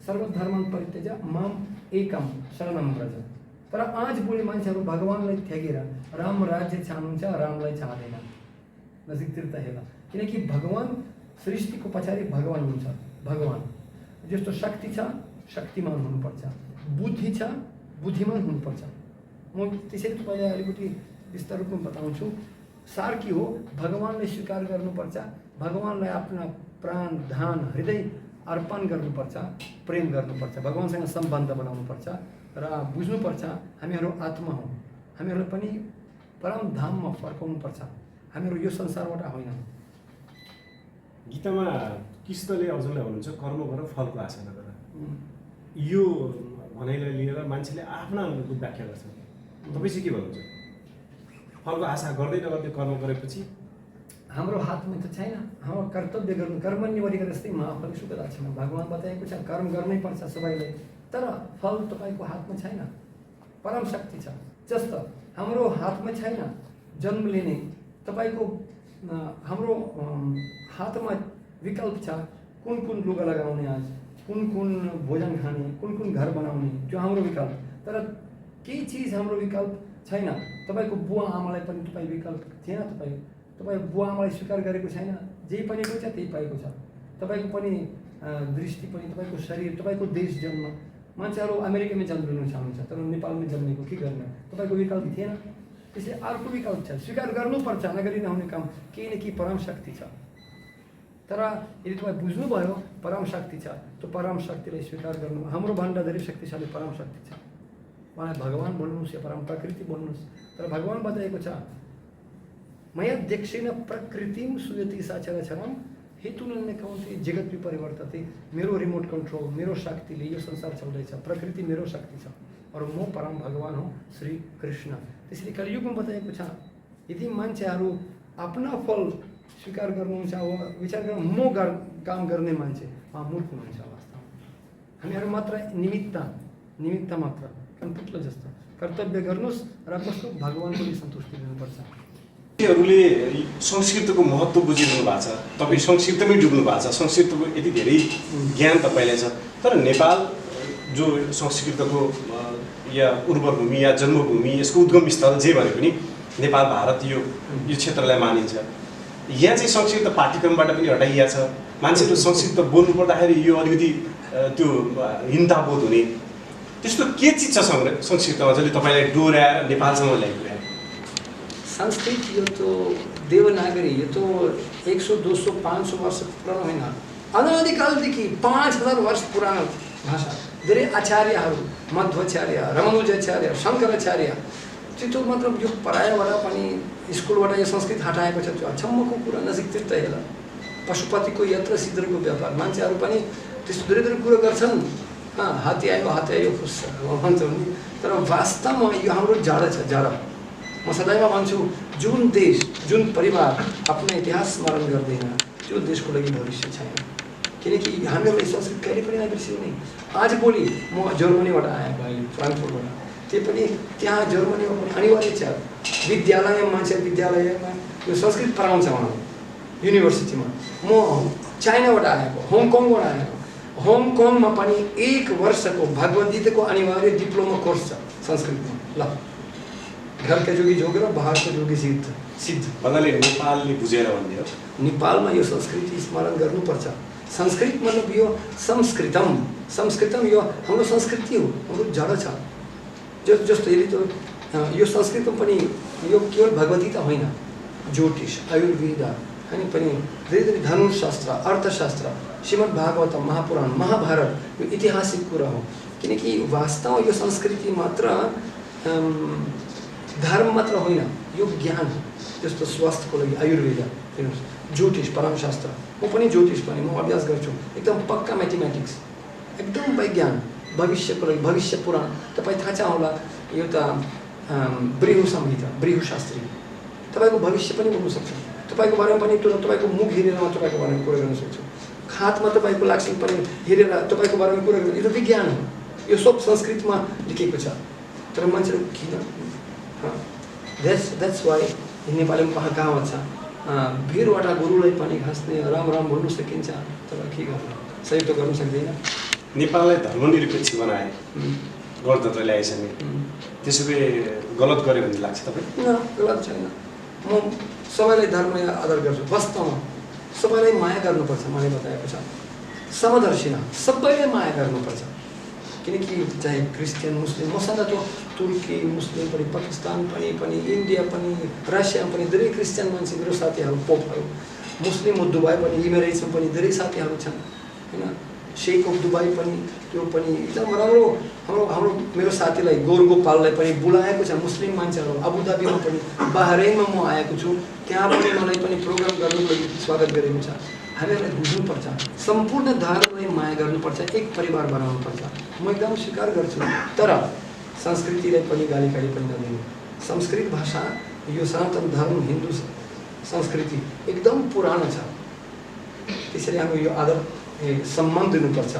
B: सर्वधर्मं परित्यज्य माम एकम शरणम व्रज। तर आज भोलि मान्छेहरू भगवानलाई त्यागेर राम राज्य चाहनुहुन्छ, रामलाई चाहदैन, नजिकतिर त हेर। किनकि भगवान सृष्टिको पछाडि भगवान हुन्छ। भगवान जस्तो शक्ति छ शक्तिमान हुनुपर्छ, बुद्धि छ बुद्धिमान हुनुपर्छ। म त्यसैले तपाईँलाई अलिकति विस्तार रूपमा बताउँछु। सार के हो? भगवानलाई स्वीकार गर्नुपर्छ, भगवानलाई आफ्ना प्राण ध्यान हृदय अर्पण गर्नुपर्छ, प्रेम गर्नुपर्छ, भगवानसँग सम्बन्ध बनाउनुपर्छ र बुझ्नुपर्छ हामीहरू आत्मा हौँ, हामीहरूलाई पनि परम धाममा फर्काउनुपर्छ, हामीहरू यो संसारबाट होइन।
A: गीतामा कृष्णले अर्जुनलाई भन्नुहुन्छ कर्म गर फलको आशा नगर। यो भनाइलाई लिएर मान्छेले आफ्ना अनुकूल व्याख्या गर्छन्। तपाईँ चाहिँ के भन्नुहुन्छ? फलको आशा गर्दै नगर्दै कर्म गरेपछि
B: हाम्रो हातमा त छैन। हाम्रो कर्तव्य गर्नु, कर्मण्यवरिक जस्तै महाफल सुखदा छैन। भगवान बताएको छ कर्म गर्नै पर्छ सबैले, तर फल तपाईँको हातमा छैन। परम शक्ति छ। जस्तो हाम्रो हातमा छैन जन्म लिने, तपाईँको हाम्रो हातमा विकल्प छ कुन कुन लुगा लगाउने, आज कुन कुन भोजन खाने, कुन कुन घर बनाउने, त्यो हाम्रो विकल्प। तर केही चिज हाम्रो विकल्प छैन। तपाईँको बुवा आमालाई पनि तपाईँ विकल्प थिएन, तपाईँ बुवा आमालाई स्वीकार गरेको छैन, जे पनि छ त्यही पाएको छ। तपाईँको पनि दृष्टि पनि, तपाईँको शरीर, तपाईँको देश जन्म। मान्छेहरू अमेरिकामै जन्म लिन चाहनुहुन्छ तर नेपालमै जन्मेको के गर्ने? तपाईँको विकल्प थिएन। त्यसले अर्को विकल्प छ, स्वीकार गर्नुपर्छ, नगरी नहुने काम। केही न केही परम शक्ति छ। तर यदि तपाईँ बुझ्नुभयो परम शक्ति छ, त्यो परम शक्तिलाई स्वीकार गर्नु। हाम्रो भन्दा धेरै शक्तिशाली परम शक्ति छ। उहाँलाई भगवान बोल्नुहोस् या परम प्रकृति बोल्नुहोस्, तर भगवान बताएको छ मया देक्षेन प्रकृतिम सुयति साचरचरम हेतुनन्य कौन्ते जगत परिवर्तते। मेरो रिमोट कन्ट्रोल, मेरो शक्तिले यो संसार चल्दैछ। प्रकृति मेरो शक्ति छ और म परम भगवान हो श्री कृष्ण। त्यसैले कलियुगमा बताएको छ यदि मान्छेहरू आफ्ना फल स्वीकार गर्नुहुन्छ वा विचार गर्नु म काम गर्ने मान्छे मूर्ख हुनुहुन्छ। वास्तवमा हामीहरू मात्र निमित्त मात्र, कनपुतलो जस्तो कर्तव्य गर्नुहोस् र कस्तो भगवानको सन्तुष्टि दिनुपर्छ।
A: हरूले संस्कृतको महत्त्व बुझिरहनु भएको छ। तपाईँ संस्कृतमै डुब्नु भएको छ। संस्कृतको यति धेरै ज्ञान तपाईँलाई छ, तर नेपाल जो संस्कृतको या उर्वरभूमि या जन्मभूमि, यसको उद्गम स्थल जे भने पनि नेपाल भारत यो क्षेत्रलाई मानिन्छ। यहाँ चाहिँ संस्कृत पाठ्यक्रमबाट पनि हटाइएको छ। मान्छेहरू संस्कृत बोल्नु पर्दाखेरि यो अलिकति त्यो हिन्ताबोध हुने त्यस्तो के चिज छ संस्कृतमा जसले तपाईँलाई डोर्याएर नेपालसम्म ल्याइपुर्यायो?
B: संस्कृत यो तो देवनागरी, यो तो 100, 200, 500 वर्ष पुरानो होइन, अनादिकालदेखि 5000 वर्ष पुरानो भाषा। धेरै आचार्यहरू, मध्वाचार्य, रमानुजाचार्य, शङ्कराचार्य, त्यो मतलब यो परायबाट पनि स्कुलबाट यो संस्कृत हटाएको छ। त्यो अचम्मको कुरा नजिकतिर त हेर। पशुपतिको यत्र सिद्धको व्यापार, मान्छेहरू पनि त्यस्तो धेरै धेरै कुरो गर्छन्। हात्ती आयो खुस भन्छौँ नि, तर वास्तवमा यो हाम्रो जाडा छ। जाडा म सदैव भन्छु जुन देश जुन परिवार आफ्नो इतिहास स्मरण गर्दैन त्यो देशको लागि भविष्य छैन। किनकि हामीहरूले संस्कृत कहिले पनि नबिर्सिने। आज भोलि म जर्मनीबाट आएको, अहिले फ्राङ्कफर्टबाट, त्यो पनि त्यहाँ जर्मनीमा पनि अनिवार्य छ विद्यालयमा, मान्छे विद्यालयमा यो संस्कृत पढाउँछ उहाँले युनिभर्सिटीमा। म चाइनाबाट आएको, हङकङबाट आएको, हङकङमा पनि 1 वर्षको भगवद गीताको अनिवार्य डिप्लोमा कोर्स छ संस्कृतमा। ल घरका जोगी जोगेर बाहरको जोगी सिद्ध
A: भन्नाले नेपालले बुझेर भन्ने हो।
B: नेपालमा यो संस्कृति स्मरण गर्नुपर्छ। संस्कृत मतलब यो संस्कृतम यो हाम्रो संस्कृति हो, हाम्रो जड छ। जस्तो यदि त्यो यो संस्कृतमा पनि यो केवल भगवद गीता होइन, ज्योतिष, आयुर्वेद अनि पनि धेरै धेरै धनुशास्त्र, अर्थशास्त्र, श्रीमद् भागवतम, महापुराण, महाभारत यो ऐतिहासिक कुरा हो। किनकि वास्तवमा यो संस्कृति मात्र धर्म मात्र होइन, यो ज्ञान हो। जस्तो स्वास्थ्यको लागि आयुर्वेद, ज्योतिष, परमशास्त्र। म पनि ज्योतिष पनि म अभ्यास गर्छु, एकदम पक्का म्याथमेटिक्स, एकदम वैज्ञान, भविष्यको लागि भविष्य पुराण। तपाईँ थाहा छ होला यो त बृहु संहिता, बृहु शास्त्री तपाईँको भविष्य पनि बोल्नु सक्छ। तपाईँको बारेमा पनि तपाईँको मुख हेरेर म तपाईँको बारेमा कुरा गर्न सक्छु। खातमा तपाईँको लक्षण पनि हेरेर तपाईँको बारेमा कुरा गर्नु, यो त विज्ञान हो। यो सब संस्कृतमा लेखेको छ, तर मान्छेहरू किन? द्याट्स वाइ नेपालीमा कहावत छ, भिरवटा गुरुलाई पनि घाँस्ने राम राम भन्नु सकिन्छ, तर के गर्नु, सही त गर्नु सक्दैन।
A: नेपाललाई धर्मनिरपेक्ष बनाए, गणतन्त्र ल्याएछ नि, त्यसो भए गलत गर्यो भन्ने लाग्छ तपाईँ?
B: गलत छैन। म सबैलाई धर्म आदर गर्छु, वास्तवमा सबैलाई माया गर्नुपर्छ। मैले बताएको छ समदर्शिना, सबैलाई माया गर्नुपर्छ। किनकि चाहे क्रिस्चियन मुस्लिम, मसँग त तुर्की मुस्लिम पनि, पाकिस्तान पनि, इन्डिया पनि, रसिया पनि धेरै क्रिस्चियन मान्छे मेरो साथीहरू, पोपहरू, मुस्लिम दुबई पनि, इमिरेट्समा पनि धेरै साथीहरू छन् होइन। शेख अफ दुबई पनि, त्यो पनि एकदम राम्रो। हाम्रो मेरो साथीलाई गोरगोपाललाई पनि बोलाएको छ, मुस्लिम मान्छेहरू। अबुधाबीमा पनि, बहरैनमा म आएको छु, त्यहाँ पनि मलाई पनि प्रोग्राम गर्नुको लागि स्वागत गरेको छ। हामीहरूलाई बुझ्नुपर्छ, सम्पूर्ण धर्मलाई माया गर्नुपर्छ, एक परिवार बनाउनुपर्छ। म एकदम स्वीकार गर्छु, तर संस्कृतिलाई पनि गाली पनि नदिनु। संस्कृत भाषा, यो सनातन धर्म, हिन्दू संस्कृति एकदम पुरानो छ, त्यसैले हामी यो आदर सम्मान दिनुपर्छ।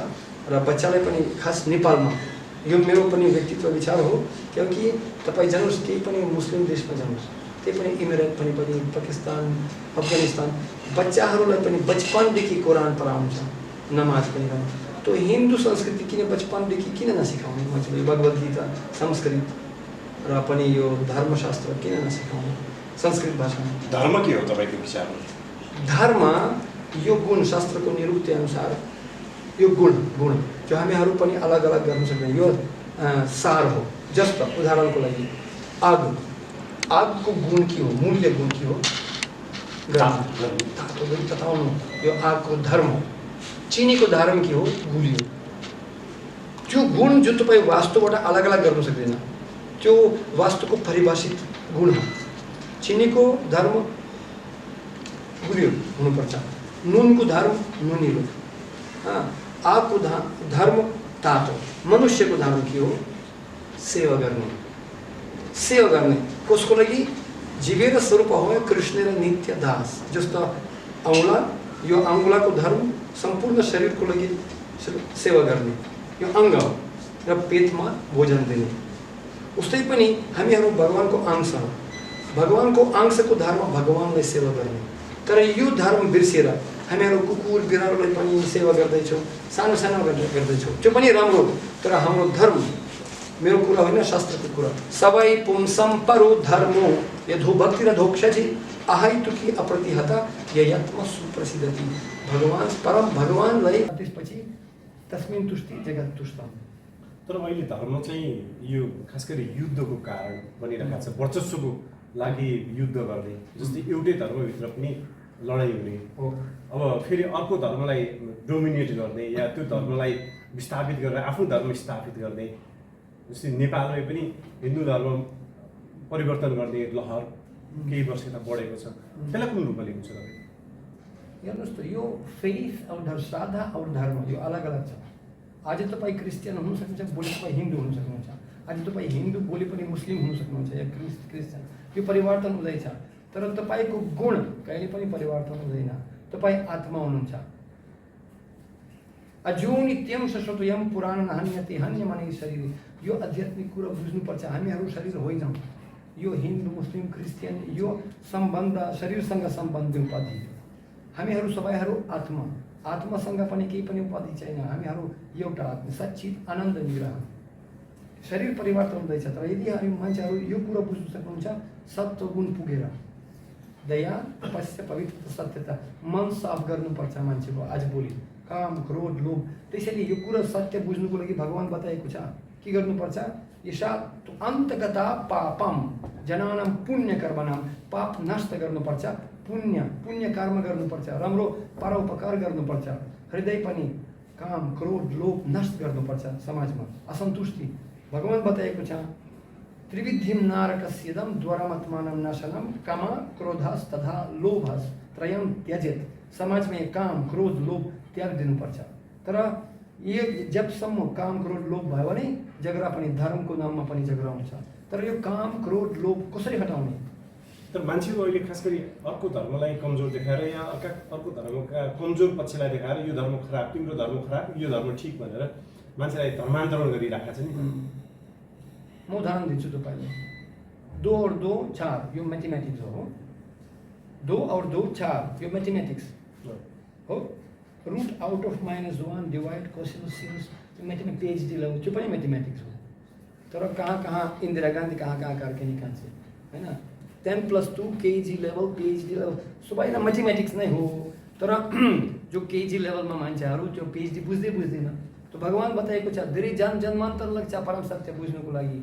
B: र बच्चालाई पनि, खास नेपालमा, यो मेरो पनि व्यक्तित्व विचार हो। क्योंकि तपाईँ जानुहोस्, केही पनि मुस्लिम देशमा जानुहोस्, त्यही पनि इमिरेट पनि, पाकिस्तान, अफगानिस्तान, बच्चाहरूलाई पनि बचपनदेखि कुरान पढाउँछ, नमाज पनि गर्छ। त्यो हिन्दू संस्कृति किन बचपनदेखि किन नसिकाउने? मान्छेले भगवत गीता, संस्कृत र पनि यो धर्मशास्त्र किन नसिकाउने संस्कृत भाषामा?
A: धर्म के हो तपाईँको विचारमा?
B: धर्म यो गुण, शास्त्रको निरुक्ति अनुसार यो गुण जो हामीहरू पनि अलग अलग गर्न सक्दैन, यो सार हो। जस्तो उदाहरणको लागि आगको गुण के हो? मूल्य गुण के हो? तातो तताउनु, यो आगको धर्म हो। चिनीको धर्म के हो? गुलियो। त्यो गुण जो तपाईँ वास्तुबाट अलग अलग गर्न सक्दैन, त्यो वास्तुको परिभाषित गुण हो। चिनीको धर्म गुलियो हुनुपर्छ, नुनको धर्म नुनिलो, आगको धर्म तातो। मनुष्यको धर्म के हो? सेवा गर्ने। कसको लागि? जीवेर स्वरूप हो कृष्ण र नित्य दास। जस्तो औँला, यो अङ्गुलाको धर्म सम्पूर्ण शरीरको लागि सेवा गर्ने, यो अङ्ग हो, र पेटमा भोजन दिने। उस्तै पनि हामीहरू भगवानको अंश हो, भगवानको अंशको धर्म भगवानलाई सेवा गर्ने। तर यो धर्म बिर्सेर हामीहरू कुकुर बिरालोलाई पनि सेवा गर्दैछौँ, सानो गर्दैछौँ, त्यो पनि राम्रो। तर हाम्रो धर्म, मेरो कुरा होइन, शास्त्रको कुरा, सबै पुंसम परो धर्मो यथो भक्ति र धोक्षति आहैतुकी अप्रतिहता यत्म सुप्रसिद्धति। भगवान परम भगवानलाई त्यसपछि तस्मिन तुष्टि जगत तुष्टम।
A: तर अहिले धर्म चाहिँ यो खास गरी युद्धको कारण बनिरहेको छ, वर्चस्वको लागि युद्ध गर्ने। जस्तै एउटै धर्मभित्र पनि लडाइँ हुने, अब फेरि अर्को धर्मलाई डोमिनेट गर्ने या त्यो धर्मलाई विस्थापित गरेर आफ्नो धर्म स्थापित गर्ने। जस्तै नेपालमै पनि हिन्दू धर्म परिवर्तन गर्ने लहर केही वर्ष यता बढेको छ, त्यसलाई कुन रूपमा लिनुहुन्छ तपाईँ?
B: हेर्नुहोस् त, यो फेथ और श्राद्ध और धर्म यो अलग अलग छ। आज तपाईँ क्रिस्चियन हुन सक्नुहुन्छ, भोलि तपाईँ हिन्दू हुन सक्नुहुन्छ। आज तपाईँ हिन्दू, भोलि पनि मुस्लिम हुन सक्नुहुन्छ, या क्रिस्चियन। यो परिवर्तन हुँदैछ, तर तपाईँको गुण कहिले पनि परिवर्तन हुँदैन। तपाईँ आत्मा हुनुहुन्छ। अजो नित्यम शश्वतयम पुराण हन्यते हन्यमने शरीर। यो आध्यात्मिक कुरा बुझ्नुपर्छ। हामीहरू शरीर होइनौँ। यो हिन्दू मुस्लिम क्रिस्चियन यो सम्बन्ध शरीरसँग सम्बन्ध उपाधि। हामीहरू सबैहरू आत्मासँग पनि केही पनि उपाधि छैन। हामीहरू एउटा आत्मा, सच्चित आनन्द निग्रह। शरीर परिवर्तन हुँदैछ, तर यदि हामी मान्छेहरू यो कुरा बुझ्न सक्नुहुन्छ, सत्व गुण पुगेर दया, तपस्या, पवित्रता, सत्यता, मन साफ गर्नुपर्छ मान्छेको आज भोलि। काम, क्रोध, लोभ। त्यसैले यो कुरा सत्य बुझ्नुको लागि भगवान बताएको छ के गर्नुपर्छ? यशात अन्तगता पापम जनानाम पुण्य कर्मनाम। पाप नष्ट गर्नुपर्छ, पुण्य कर्म गर्नुपर्छ, राम्रो परोपकार गर्नुपर्छ। हृदय पनि काम, क्रोध, लोभ नष्ट गर्नुपर्छ। समाजमा असन्तुष्टि भगवान बताएको छ, त्रिविधिम नारकस्यदम द्वारमात्मानं नाशनम कामा क्रोधस तथा लोभस त्रयम त्यजेत। समाजमा काम, क्रोध, लोभ त्याग दिनुपर्छ। तर यो जबसम्म काम, क्रोध, लोभ भयो भने झगडा पनि, धर्मको नाममा पनि झगडा हुन्छ। तर यो काम, क्रोध, लोभ कसरी हटाउने?
A: तर मान्छेको अहिले खास गरी अर्को धर्मलाई कमजोर देखाएर या अर्को धर्मका कमजोर पक्षलाई देखाएर यो धर्म खराब, तिम्रो धर्म खराब, यो धर्म ठिक भनेर मान्छेलाई धर्मान्तरण गरिरहेको छ नि।
B: म उदाहरण दिन्छु तपाईँलाई। 2 और 2 4 यो मैथमेटिक्स हो 2 और 2 4 यो मैथमेटिक्स हो root out of -1 divide cosine sine mathematics PhD level त्यो पनि मैथमेटिक्स हो तर कहाँ इन्दिरा गान्धी कहाँ करके निकाल्छ हैन 10+2 KG लेवल PhD लेवल सबैलाई मैथमेटिक्स नै हो तर जो KG लेवलमा मान्छेहरू त्यो PhD बुझ्दैन तो भगवान बताएको छ धेरै जन्मान्तर लाग्छ परम सत्य बुझ्नुको लागि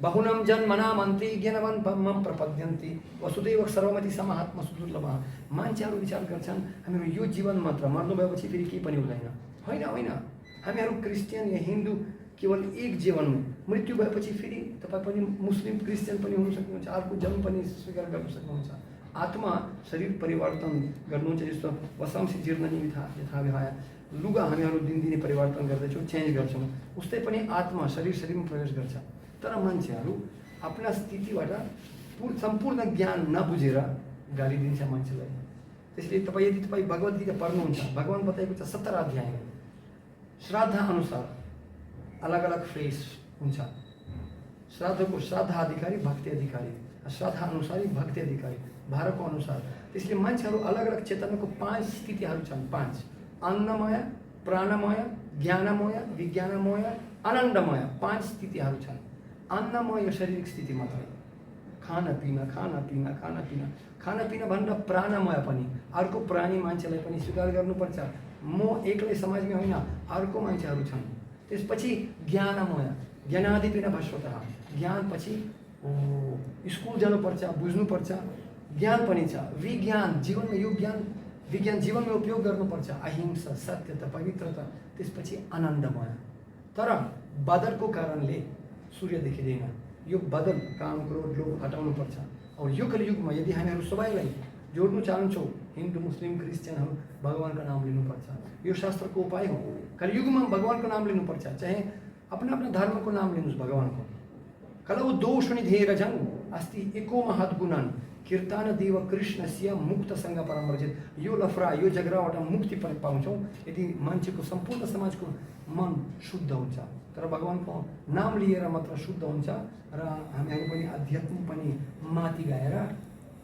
B: बहुनम जन्मनामन्ति ज्ञानवान मम प्रपद्यन्ति वसुदैव सर्वमति समाहात्म सुदुर्लभः मान्छेहरू विचार गर्छन् हामीहरू यो जीवन मात्र मर्नु भएपछि फेरि केही पनि हुँदैन होइन हामीहरू क्रिस्चियन या हिन्दू केवल एक जीवनमा मृत्यु भएपछि फेरि तपाईँ पनि मुस्लिम क्रिस्चियन पनि हुन सक्नुहुन्छ अर्को जन्म पनि स्वीकार गर्न सक्नुहुन्छ आत्मा शरीर परिवर्तन गर्नुहुन्छ जस्तो वसांसी जीर्णनि यथा विहाय लुगा हामीहरू दिनदिनै परिवर्तन गर्दैछौँ चेन्ज गर्छौँ उस्तै पनि आत्मा शरीरमा प्रवेश गर्छ तर मान्छेहरू आफ्ना स्थितिबाट सम्पूर्ण ज्ञान नबुझेर गाली दिन्छ मान्छेलाई त्यसले यदि तपाईँ भगवत गीता पढ्नुहुन्छ भगवान बताएको छ 17 अध्यायमा श्राद्ध अनुसार अलग अलग फ्रेस हुन्छ श्राद्धको श्राद्ध अधिकारी भक्ति अधिकारी श्राद्ध अनुसारी भक्ति अधिकारी भारको अनुसार त्यसले मान्छेहरू अलग अलग चेतनाको 5 स्थितिहरू छन् 5 अन्नमय प्राणमय ज्ञानमय विज्ञानमय आनन्दमय 5 स्थितिहरू छन् अन्नमय शारीरिक स्थिति मात्रै खाना पिना भनेर प्राणमय पनि अर्को प्राणी मान्छेलाई पनि स्वीकार गर्नुपर्छ म एक्लै समाजमा होइन अर्को मान्छेहरू छन् त्यसपछि ज्ञानमय ज्ञानादिपिन भस्वतः ज्ञान पछि स्कुल जानुपर्छ बुझ्नुपर्छ ज्ञान पनि छ विज्ञान जीवनमा यो विज्ञान जीवनमा उपयोग गर्नुपर्छ अहिंसा सत्यता पवित्रता त्यसपछि आनन्दमय तर बदलको कारणले सूर्य देखिँदैन यो बदल काम क्रोध लोभ हटाउनुपर्छ और यो कलियुगमा यदि हामीहरू सबैलाई जोड्नु चाहन्छौँ हिन्दू मुस्लिम क्रिस्चियनहरू भगवानको नाम लिनुपर्छ यो शास्त्रको उपाय हो कलियुगमा भगवानको नाम लिनुपर्छ चाहे अपना धर्मको नाम लिनुहोस् भगवानको कलौ दोषनि धेर जन अस्ति एको महत् गुणन कीर्तन देव कृष्णस्य मुक्त संग परमर्जित यो लफरा यो झगडाबाट मुक्ति पाउँछौँ यदि मान्छेको सम्पूर्ण समाजको मन शुद्ध हुन्छ तर भगवानको नाम लिएर मात्र शुद्ध हुन्छ र हामीहरू पनि अध्यात्म पनि माथि गएर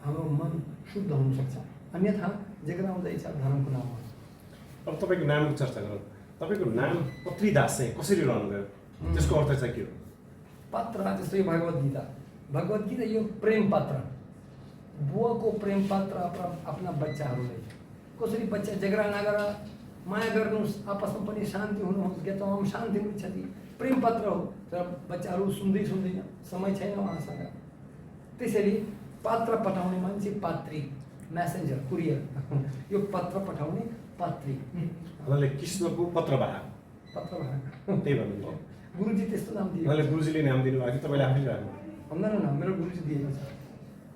B: हाम्रो मन शुद्ध हुन सक्छ अन्यथा झगडा आउँदैछ धर्मको नाममा
A: अब तपाईँको नामको चर्चा गरौँ तपाईँको नाम पत्रीदास चाहिँ कसरी रहनु गयो त्यसको अर्थ चाहिँ के हो
B: पात्र जस्तै भगवत गीता यो प्रेम पात्र बुवाको प्रेम पात्र आफ्ना बच्चाहरूलाई कसरी बच्चा झगडा नगर माया गर्नुहोस् आपसमा पनि शान्ति हुनुहोस् गीतामा शान्ति इच्छति प्रेम पात्र हो तर बच्चाहरू सुन्दैन समय छैन उहाँसँग त्यसैले पात्र पठाउने मान्छे पात्री मेसेन्जर कुरियर यो पत्र पठाउने पात्री
A: उहाँले कृष्णको पत्रवाहक त्यही भन्नु
B: गुरुजी त्यस्तो नाम दिए
A: उहाँले गुरुजीले नाम दिनुभएको थियो तपाईँले आफैले राख्नु
B: भन्दैन मेरो गुरुजी दिएको छ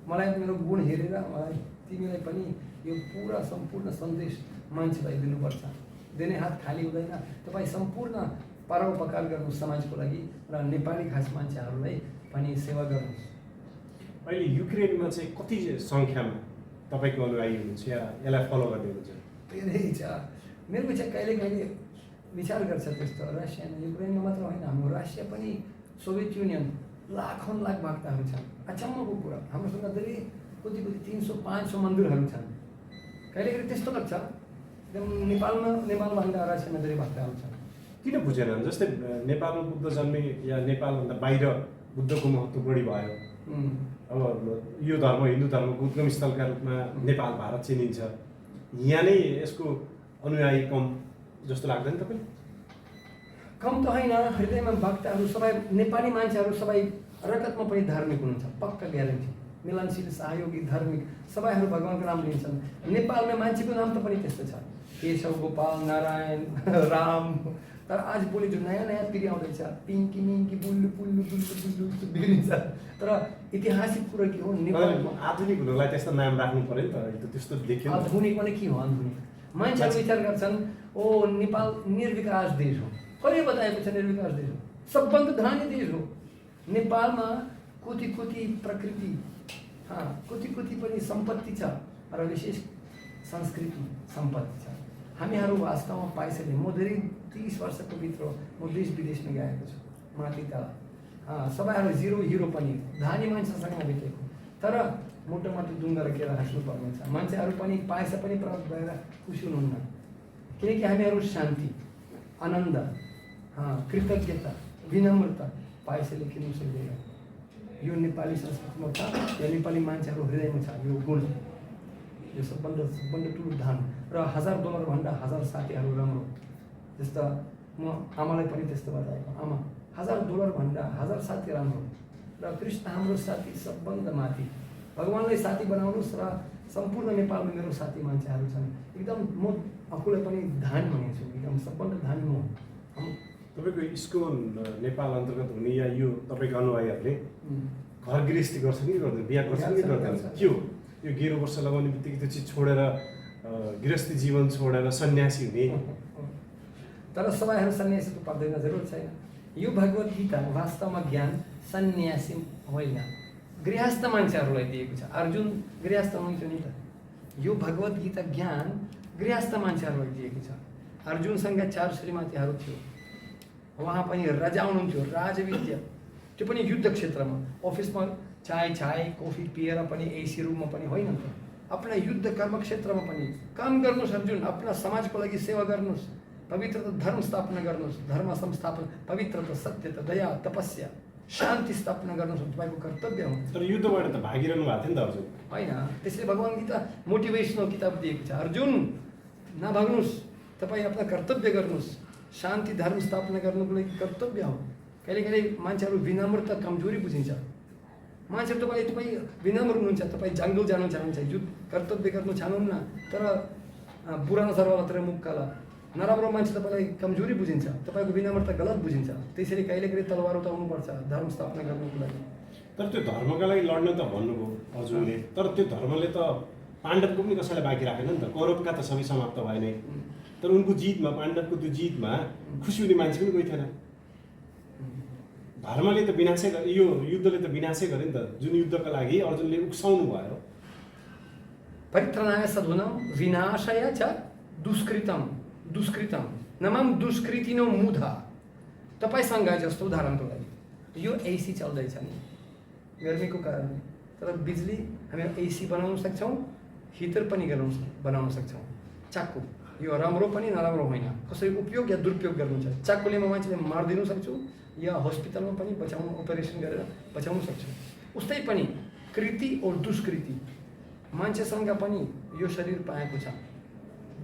B: मलाई मेरो गुण हेरेर मलाई तिमीलाई पनि यो पुरा सम्पूर्ण सन्देश मान्छेलाई दिनुपर्छ दिने हात खाली हुँदैन तपाईँ सम्पूर्ण परोपकार गर्नुहोस् समाजको लागि र नेपाली खास मान्छेहरूलाई पनि सेवा गर्नुहोस्
A: अहिले युक्रेनमा चाहिँ कति सङ्ख्यामा तपाईँको अनुयायी हुनुहुन्छ या यसलाई फलो गर्ने हुनुहुन्छ
B: धेरै छ मेरो विचार कहिले विचार गर्छ त्यस्तो रसिया युक्रेनमा मात्र होइन हाम्रो रसिया पनि सोभियत युनियन लाखौँ लाख भक्तहरू छन् अचम्मको कुरा हाम्रोसँग धेरै कति 300-500 मन्दिरहरू छन् कहिले त्यस्तो लाग्छ नेपालभन्दा रसियामा धेरै भक्तहरू छन्
A: किन बुझेन जस्तै नेपालमा बुद्ध जन्मे या नेपालभन्दा बाहिर बुद्धको महत्त्व बढी भयो अब यो धर्म हिन्दू धर्मको उद्गम स्थलका रूपमा नेपाल भारत चिनिन्छ यहाँ नै यसको अनुयायी कम जस्तो लाग्दैन तपाईँले
B: कम त होइन हृदयमा भक्तहरू सबै नेपाली मान्छेहरू सबै रगतमा पनि धार्मिक हुनुहुन्छ पक्का ग्यारेन्टी मिलनशील सहयोगी धार्मिक सबैहरू भगवानको नाम लिन्छन् नेपालमा मान्छेको नाम त पनि त्यस्तो छ केशव गोपाल नारायण राम तर आज भोलि जो नयाँ पिँढी आउँदैछ पिङ्की मिङ्की बुल्लु पुल्लु बुल्लु बुल्लु बिग्रिन्छ तर ऐतिहासिक कुरा के हो नेपालमा
A: आधुनिक हुनुलाई त्यस्तो नाम राख्नु पर्यो नि त त्यस्तो देखियो
B: आधुनिक भने के हो आधुनिक मान्छेहरू विचार गर्छन् ओ नेपाल निर्विकास देश हो कहिले बताएको छ निर्विकास देश हो सबभन्दा धनी देश हो नेपालमा कति प्रकृति कति पनि सम्पत्ति छ र विशेष संस्कृति सम्पत्ति छ हामीहरू वास्तवमा पाइसके म धेरै 30 वर्षको भित्र म देश विदेशमा गएको छु माथि तल सबैहरू जिरो हिरो पनि धानी मान्छेसँग भेटेको, तर मोटोमाटो डुङ्गा र केरा हाँस्नुपर्ने छ। मान्छेहरू पनि पैसा पनि प्राप्त भएर खुसी हुनुहुन्न, किनकि हामीहरू शान्ति, आनन्द, कृतज्ञता, विनम्रता पैसाले किन्नु सक्दैन। यो नेपाली संस्कृतिमा छ, या नेपाली मान्छेहरू हृदयमा छ यो गुण। यो सबभन्दा ठुलो धन। र $1000 भन्दा 1000 साथीहरू राम्रो। जस्तो म आमालाई पनि त्यस्तो बताएको, आमा $1000 भन्दा 1000 साथी राम्रो। र कृष्ण हाम्रो साथी सबभन्दा माथि। भगवान्लाई साथी बनाउनुहोस् र सम्पूर्ण नेपालमा मेरो साथी मान्छेहरू छन्। एकदम म आफूलाई पनि धानी भनेको छु, एकदम सबभन्दा धानी म।
A: तपाईँको इस्कोन नेपाल अन्तर्गत हुने या यो तपाईँको अनुयायीहरूले घर गृहस्थी गर्छन् कि गर्दैन, बिहा गर्छन् कि गर्दैन, के हो यो गेरो वर्ष लगाउने बित्तिकै त्यो चिज छोडेर गृहस्थी जीवन छोडेर सन्यासी हुने?
B: तर सबैहरू सन्यासी त पर्दैन, जरुरत छैन। यो भगवत गीता वास्तवमा ज्ञान सन्यासी होइन, गृहस्थ मान्छेहरूलाई दिएको छ। अर्जुन गृहस्थ हुनुहुन्थ्यो नि त। यो भगवत गीता ज्ञान गृहस्थ मान्छेहरूलाई दिएको छ। अर्जुनसँग 4 श्रीमतीहरू थियो, उहाँ पनि राजा हुनुहुन्थ्यो, राजविद्या, त्यो पनि युद्ध क्षेत्रमा। अफिसमा चाय कफी पिएर पनि एसी रुममा पनि होइन त, आफ्ना युद्ध कर्म क्षेत्रमा पनि काम गर्नुहोस्। अर्जुन आफ्ना समाजको लागि सेवा गर्नुहोस्, पवित्रता धर्म स्थापना गर्नुहोस्, धर्म संस्थापन, पवित्रता, सत्यता, दया, तपस्या, शान्ति स्थापना गर्नुहोस्, तपाईँको कर्तव्य हो।
A: तर युद्धबाट त भागिरहनु भएको थियो नि त अर्जुन,
B: होइन? त्यसले भगवान् गीता मोटिभेसनल किताब दिएको छ। अर्जुन नभाग्नुहोस्, तपाईँ आफ्ना कर्तव्य गर्नुहोस्, शान्ति धर्म स्थापना गर्नुको लागि कर्तव्य हो। कहिले मान्छेहरू विनम्रता कमजोरी बुझिन्छ। मान्छेहरू तपाईँ विनम्र हुनुहुन्छ, तपाईँ जङ्गल जानु चाहनुहुन्छ, युद्ध कर्तव्य गर्नु चाहनुहुन्न, तर बुरा नसरवाला तर मुख काला, नराम्रो मान्छे तपाईँलाई कमजोरी बुझिन्छ, तपाईँको विनम्रता गलत बुझिन्छ। त्यसरी कहिले तलवार उठाउनुपर्छ धर्म स्थापना गर्नुको लागि।
A: तर त्यो धर्मका लागि लड्न त भन्नुभयो हजुरले, तर त्यो धर्मले त पाण्डवको पनि कसैलाई बाँकी राखेन नि त। कौरवका त सबै समाप्त भए नै, तर उनको जितमा, पाण्डवको त्यो जितमा खुसी हुने मान्छे पनि कोही थिएन। धर्मले त विनाशै गरे, यो युद्धले त विनाशै गरे नि त, जुन युद्धका लागि अर्जुनले उक्साउनु भयो।
B: परित्रणाय साधूनां विनाशाय च दुष्कृतम नमाम दुष्कृतिनो मूढा। तपाईँसँग जस्तो उदाहरणको लागि यो एसी चल्दैछ नि गर्मीको कारणले, तर बिजुली हामी एसी बनाउन सक्छौँ, हिटर पनि बनाउन सक्छौँ। चाकु यो राम्रो पनि नराम्रो होइन, कसरी उपयोग या दुरुपयोग गर्नु छ। चाकुले म मान्छेले मारिदिनु सक्छु, या हस्पिटलमा पनि अपरेसन गरेर बचाउन सक्छु। उस्तै पनि कृति और दुष्कृति, मान्छेसँग पनि यो शरीर पाएको छ,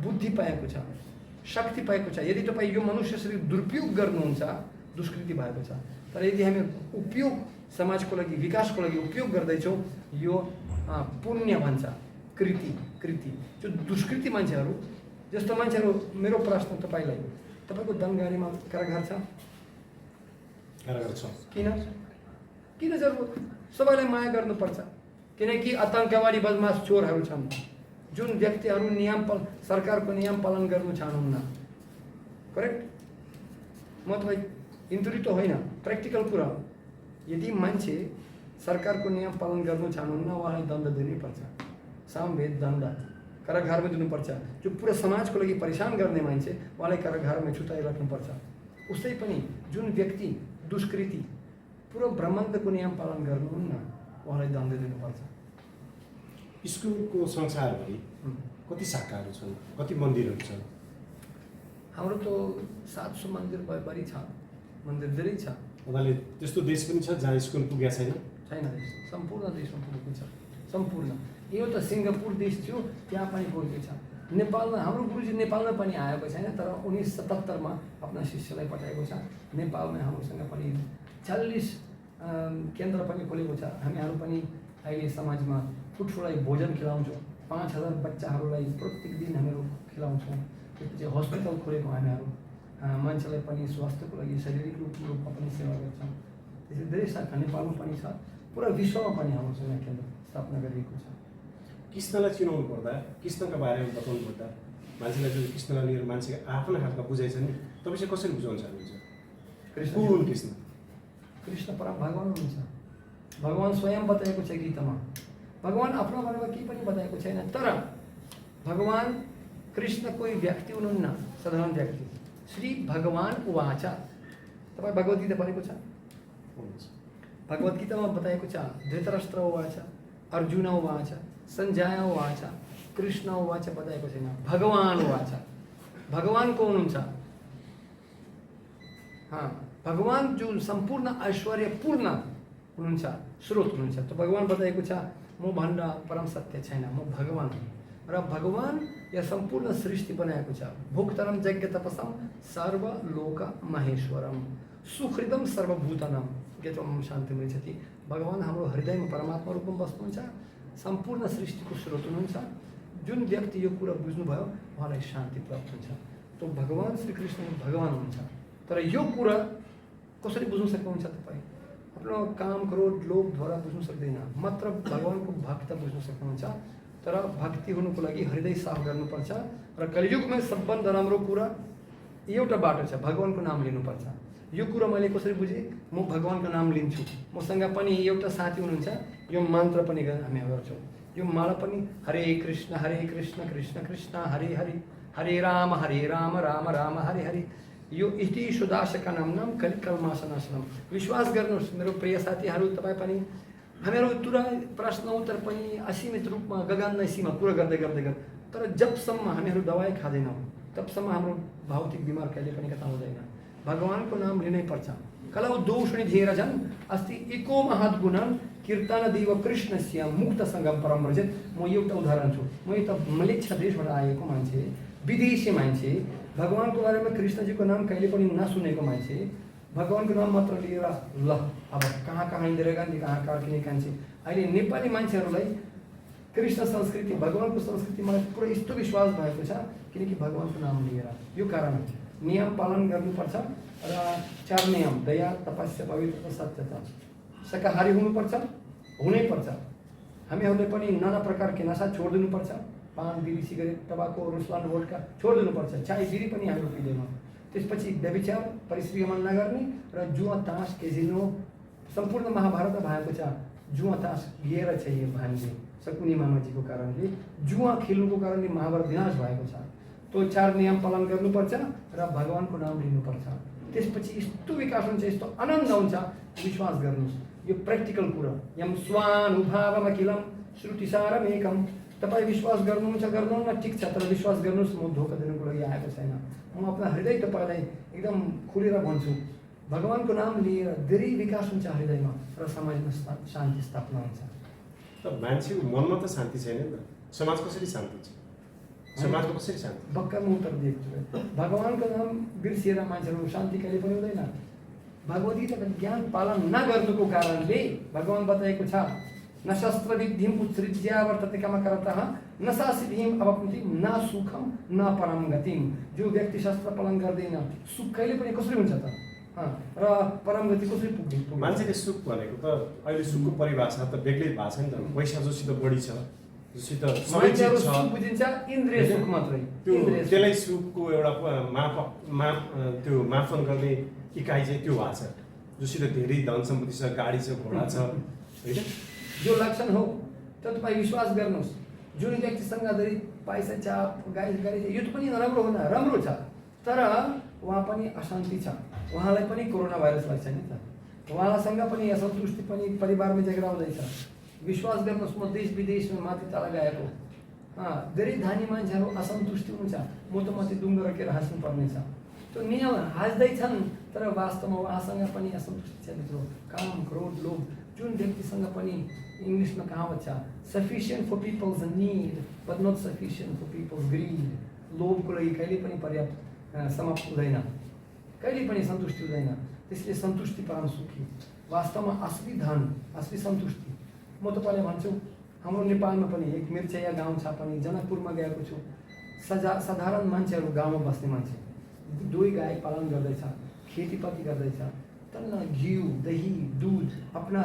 B: बुद्धि पाएको छ, शक्ति पाएको छ। यदि तपाईँ यो मनुष्य शरीर दुरुपयोग गर्नुहुन्छ, दुष्कृति भएको छ। तर यदि हामी उपयोग, समाजको लागि, विकासको लागि उपयोग गर्दैछौँ, यो पुण्य भन्छ। कृति जो दुष्कृति मान्छेहरू, जस्तो मान्छेहरू, मेरो प्रश्न तपाईँलाई, तपाईँको दनगाडीमा कारागार छ? किन जरुरत? सबैलाई माया गर्नुपर्छ, किनकि आतङ्कवादी बदमास चोरहरू छन्, जुन व्यक्तिहरू सरकारको नियम पालन गर्नु चाहनुहुन्न। करेक्ट? म तपाईँ इन्टुरी त होइन, प्र्याक्टिकल कुरा हो। यदि मान्छे सरकारको नियम पालन गर्नु चाहनुहुन्न, उहाँलाई दण्ड दिनैपर्छ, सामवेद दण्ड कारागारमा दिनुपर्छ। जो पुरा समाजको लागि परेशान गर्ने मान्छे, उहाँलाई कारागारमा छुट्याइराख्नुपर्छ। उस्तै पनि जुन व्यक्ति दुष्कृति, पुरो ब्रह्माण्डको नियम पालन गर्नुहुन्न, उहाँलाई दण्ड दिनुपर्छ।
A: स्कुलको संसारभरि कति शाखाहरू छन्, कति मन्दिरहरू छन्?
B: हाम्रो त 700 मन्दिर बढी छ, मन्दिर धेरै छ।
A: उनीहरूले त्यस्तो देश पनि छ जहाँ स्कुल पुगेको छैन?
B: सम्पूर्ण देशमा पुगेको छ, सम्पूर्ण। यो त सिङ्गापुर देश थियो, त्यहाँ पनि पुगेको छ। नेपालमा हाम्रो गुरुजी नेपालमा पनि आएको छैन, तर 1977 आफ्ना शिष्यलाई पठाएको छ। नेपालमा हाम्रोसँग पनि 40 केन्द्र पनि खोलेको छ। हामीहरू पनि अहिले समाजमा फुटफुलाई भोजन खिलाउँछौँ, 5000 बच्चाहरूलाई प्रत्येक दिन हामीहरू खिलाउँछौँ। त्यसपछि हस्पिटल खोलेको हामीहरू, मान्छेलाई पनि स्वास्थ्यको लागि शारीरिक रूपमा पनि सेवा गर्छौँ। त्यसरी धेरै शाखा नेपालमा पनि छ, पुरा विश्वमा पनि हाम्रोसँग केन्द्र स्थापना गरिएको छ।
A: कृष्णलाई चिनाउनु पर्दा, कृष्णका बारेमा बताउनु पर्दा, मान्छेलाई जो कृष्णलाई लिएर मान्छेको आफ्नो खालका बुझाइ छ नि, तपाईँ चाहिँ कसरी बुझाउन चाहनुहुन्छ? कुन कृष्ण?
B: कृष्ण परम भगवान हुनुहुन्छ। भगवान स्वयं बताएको छ गीतामा। भगवान आफ्नो बारेमा केही पनि बताएको छैन, तर भगवान कृष्ण कोही व्यक्ति हुनुहुन्न, साधारण व्यक्ति। श्री भगवान उवाच, तपाईँ भगवद्गीता पढेको छ? भगवत गीतामा बताएको छ धृतराष्ट्र उवाच अर्जुन उवाच सञ्जय उवाच कृष्ण उवाच बताएको छैन भगवान उवाच भगवान को हुनुहुन्छ भगवान जो सम्पूर्ण ऐश्वर्यपूर्ण हुनुहुन्छ स्रोत हुनुहुन्छ त भगवान बताएको छ म भन्दा परम सत्य छैन म भगवान हुँ र भगवान या सम्पूर्ण सृष्टि बनाएको छ भोक्तरम यज्ञ तपसम सर्वलोक महेश्वरम सुहृदम सर्वभूतानाम गीतम शान्ति मिल्छति भगवान हाम्रो हृदयमा परमात्मा रूपमा बस्नुहुन्छ सम्पूर्ण सृष्टिको स्रोत हुनुहुन्छ जुन व्यक्ति यो कुरा बुझ्नुभयो उहाँलाई शान्ति प्राप्त हुन्छ तो भगवान श्रीकृष्ण भगवान हुनुहुन्छ तर यो कुरा कसरी बुझ्न सक्नुहुन्छ तपाईँ आफ्नो काम क्रोध लोभद्वारा बुझ्न सक्दैन मात्र भगवानको भक्त बुझ्न सक्नुहुन्छ तर भक्ति हुनुको लागि हृदय साफ गर्नुपर्छ र कलियुगमा सबभन्दा राम्रो कुरा एउटा बाटो छ भगवानको नाम लिनुपर्छ यो कुरा मैले कसरी बुझेँ म भगवानको नाम लिन्छु मसँग पनि एउटा साथी हुनुहुन्छ यो मन्त्र पनि हामी गर्छौँ यो माला पनि हरे कृष्ण कृष्ण कृष्ण हरे हरे हरे राम राम राम हरे हरे यो इति सुदासका नाम कलिकल्मासनासनम विश्वास गर्नुहोस् मेरो प्रिय साथीहरू तपाईँ पनि हामीहरू तुरा प्रश्न उत्तर पनि असीमित रूपमा गगन सीमा कुरा गर्दै गर्दै तर जबसम्म हामीहरू दबाई खाँदैनौँ तबसम्म हाम्रो भौतिक बिमार कहिले पनि कता हुँदैन भगवानको नाम लिनै पर्छ कलौ दोषणी धेर जन अस्ति एको महत् गुणन कीर्तन देव कृष्णस्य मुक्त सङ्गम परम व्रजत म एउटा उदाहरण छु म एउटा मलेच्छ देशबाट आएको मान्छे विदेशी मान्छे भगवानको बारेमा कृष्णजीको नाम कहिले पनि नसुनेको मान्छे भगवानको नाम मात्र लिएर ल अब कहाँ कहाँ हिँडेर गान्धी कहाँ कहाँ किने कान्छे अहिले नेपाली मान्छेहरूलाई कृष्ण संस्कृति भगवानको संस्कृति मलाई पुरै यस्तो विश्वास भएको छ किनकि भगवानको नाम लिएर यो कारण नियम पालन गर्नुपर्छ र 4 नियम दया तपस्या पवित्रता सत्यता शाकाहारी हुनुपर्छ हुनैपर्छ हामीहरूले पनि नाना प्रकारको नशा छोडिदिनुपर्छ पान बिडी सिगरेट टबाको रुस्लान वोडका छोडिदिनुपर्छ चाय बिडी पनि हाम्रो पिँदैनौँ त्यसपछि व्यभिचार परिश्रमण नगर्ने र जुवा तास केजिनो सम्पूर्ण महाभारतमा भएको छ जुवा तास लिएर चाहिँ यो भान्जे शकुनी मामाजीको कारणले जुवा खेल्नुको कारणले महाभारत विनाश भएको छ तो 4 नियम पालन गर्नुपर्छ र भगवानको नाम लिनुपर्छ त्यसपछि यस्तो विकास हुन्छ यस्तो आनन्द हुन्छ विश्वास गर्नुहोस् यो प्र्याक्टिकल कुरा यम स्वानुभावमखिलम श्रुतिसारमेकम तपाईँ विश्वास गर्नुहुन्छ गर्नुहुन्न ठिक छ तर विश्वास गर्नुहोस् म धोका दिनुको लागि आएको छैन म आफ्नो हृदय तपाईँलाई एकदम खुलेर भन्छु भगवानको नाम लिएर धेरै विकास हुन्छ हृदयमा र समाजमा शान्ति स्थापना हुन्छ
A: त मान्छेको मनमा त शान्ति छैन नि त समाज कसरी शान्ति छ समाजको कसरी शान्ति
B: बक्का म उत्तर दिएको छु भगवानको नाम बिर्सिएर मान्छेहरू शान्ति कहिले पनि हुँदैन भगवद्गीताको ज्ञान पालन नगर्नुको कारणले भगवान बताएको छ न शस्त्र विधिम उत्सृज्य वर्तते कामकर्तः न सासिद्धिम अवप्नोति न सुखम न परम गतिम जो व्यक्ति शस्त्र पालन गर्दैन सुख कहिले पनि कसरी हुन्छ त र परम गति कसरी पुग्छ
A: मान्छेले सुख भनेको त अहिले सुखको परिभाषा त बेग्लै भएको छ नि त पैसा जोसित बढी छ जोसित सबै चिज छ
B: बुझिन्छ इन्द्रिय सुख मात्रै
A: त्यसलाई सुखको एउटा त्यो मापन गर्ने इकाइ चाहिँ त्यो भएको छ जोसित धेरै धन सम्पत्ति छ गाडी छ घोडा छ होइन
B: जो लक्षण हो त तपाईँ विश्वास गर्नुहोस् जुन व्यक्तिसँग धेरै पैसा छ गाडी छ यो त पनि नराम्रो हुन राम्रो छ तर उहाँ पनि अशान्ति छ उहाँलाई पनि कोरोना भाइरस लाग्छ नि त उहाँसँग पनि असन्तुष्टि पनि परिवारमा झगडा हुँदैछ विश्वास गर्नुहोस् म देश विदेशमा माथि तल गएको धेरै धनी मान्छेहरू असन्तुष्टि हुन्छ म त माथि डुङ्गो राखेर हाँस्नुपर्ने छ त्यो नियम हाँस्दैछन् तर वास्तवमा उहाँसँग पनि असन्तुष्टि छ मित्रो काम क्रोध लोभ जुन व्यक्तिसँग पनि इङ्ग्लिसमा कहावत छ sufficient for people's need but not sufficient for people's greed लोभको लागि कहिले पनि पर्याप्त समाप्त हुँदैन कहिले पनि सन्तुष्टि हुँदैन त्यसले सन्तुष्टि परम सुखी वास्तवमा असली धन असली सन्तुष्टि म तपाईँलाई भन्छु हाम्रो नेपालमा पनि एक मिर्चया गाउँ छ पनि जनकपुरमा गएको छु साधारण मान्छेहरू गाउँमा बस्ने मान्छे 2 गाई पालन गर्दैछ खेतीपाती गर्दैछ तन्न घिउ दही दुध आफ्ना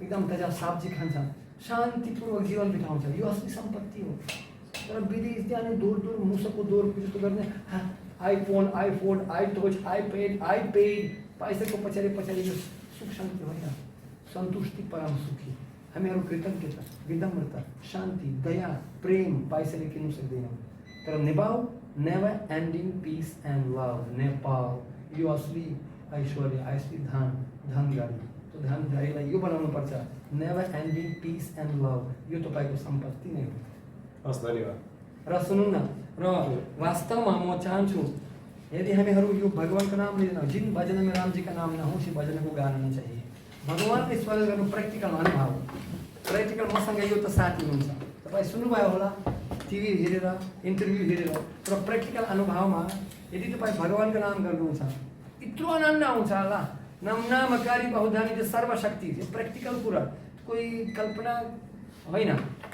B: एकदम ताजा सब्जी खान्छ शान्तिपूर्वक जीवन बिताउँछ यो असली सम्पत्ति हो तर विदेश जाने दूर दूर मुसको दूर जस्तो गर्ने iPhone I touch I paid पैसाको पछाडि यो सुख शान्ति होइन सन्तुष्टि परम सुखी हामीहरू कृतज्ञता विनम्रता शान्ति दया प्रेम पैसाले किन्नु सक्दैनौँ तर never ending piece and love Nepal यो असली ऐश्वर्य असली धन गाडी तो ध्यान जारीलाई यो बनाउनुपर्छ, never ending piece and love, यो तपाईँको सम्पत्ति नै हो।
A: हस्, धन्यवाद।
B: र सुनौँ न, र वास्तवमा म चाहन्छु यदि हामीहरू यो भगवानको नाम लिँदैनौँ, जिन भजन में राम जी का नाम न हो उसी भजन को गाना नहीं चाहिए। भगवानले स्मरण गर्नु प्र्याक्टिकल अनुभव, प्र्याक्टिकल मसँग यो त साथी हुनुहुन्छ, तपाईँ सुन्नुभयो होला टिभी हेरेर, इन्टरभ्यू हेरेर, तर प्र्याक्टिकल अनुभवमा यदि तपाईँ भगवानको नाम गर्नुहुन्छ यत्रो आनन्द आउँछ होला। नामकारी बहुधानी जो सर्वशक्ति, यो प्र्याक्टिकल कुरा, कोही कल्पना होइन।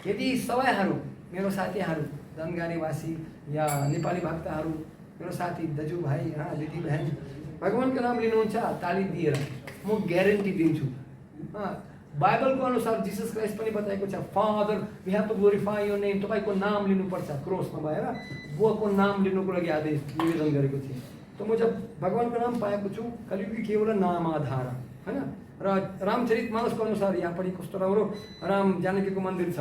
B: यदि सबैहरू मेरो साथीहरू जनगानेवासी या नेपाली भक्तहरू, मेरो साथी दाजुभाइ दिदी बहन भगवानको नाम लिनुहुन्छ ताली दिएर, म ग्यारेन्टी दिन्छु। बाइबलको अनुसार जिसस क्राइस्ट पनि बताएको छ, father we have to glorify your name, तपाईँको नाम लिनुपर्छ, क्रोसमा भएर बुवाको नाम लिनुको लागि आदेश निवेदन गरेको थिएँ। त म जब भगवानको नाम पाएको छु, कलियुगी केवल नाम आधार होइन। र रामचरितमानसको अनुसार यहाँ पनि कस्तो राम्रो राम जानकीको मन्दिर छ,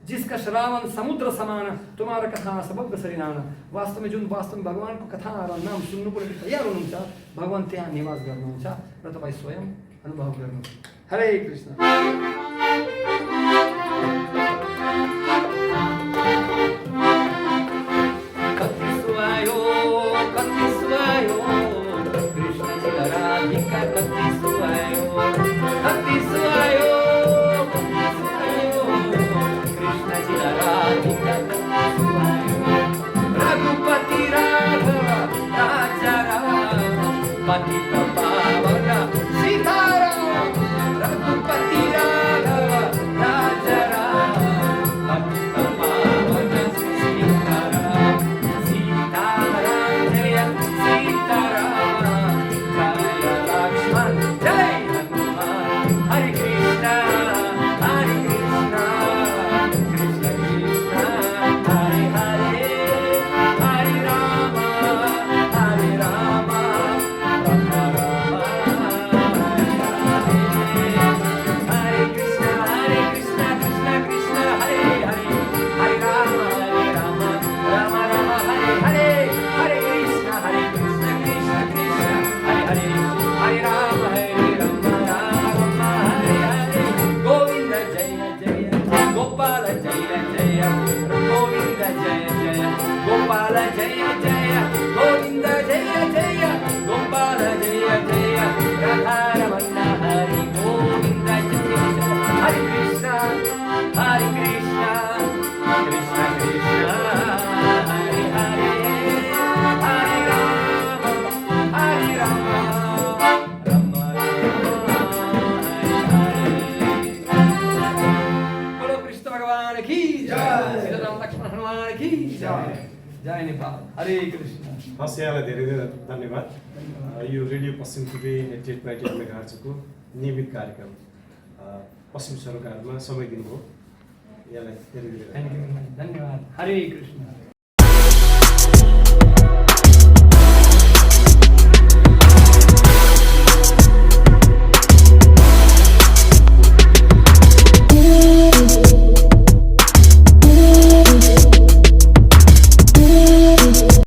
B: जिसका श्रावण समुद्र समान तुम्हारा कथा सबक सरिनाना। वास्तव में जुन वास्तव में भगवानको कथा र नाम सुन्नुको लागि तयार हुनुहुन्छ, भगवान त्यहाँ निवास गर्नुहुन्छ र तपाईँ स्वयं अनुभव गर्नु। हरे कृष्ण। कति सुहायो कृष्ण जी राधिका, कति सुहायो रघुपति राघव राजा राम पतित पावन सीताराम, रघुपति राघव राजा राम पतित पावन सीताराम, सीताराम जय सीताराम, जय लक्ष्मण जय हनुमान, हरे कृष्णा जय नेपाल। हरे कृष्ण।
A: हस्, यहाँलाई धेरै धेरै धन्यवाद। यो रेडियो पश्चिम टुडे 88.8 मेगाहर्जको नियमित कार्यक्रम पश्चिम सरोकारमा समय दिनुभयो, यहाँलाई धेरै धेरै
B: धन्यवाद। हरे कृष्ण।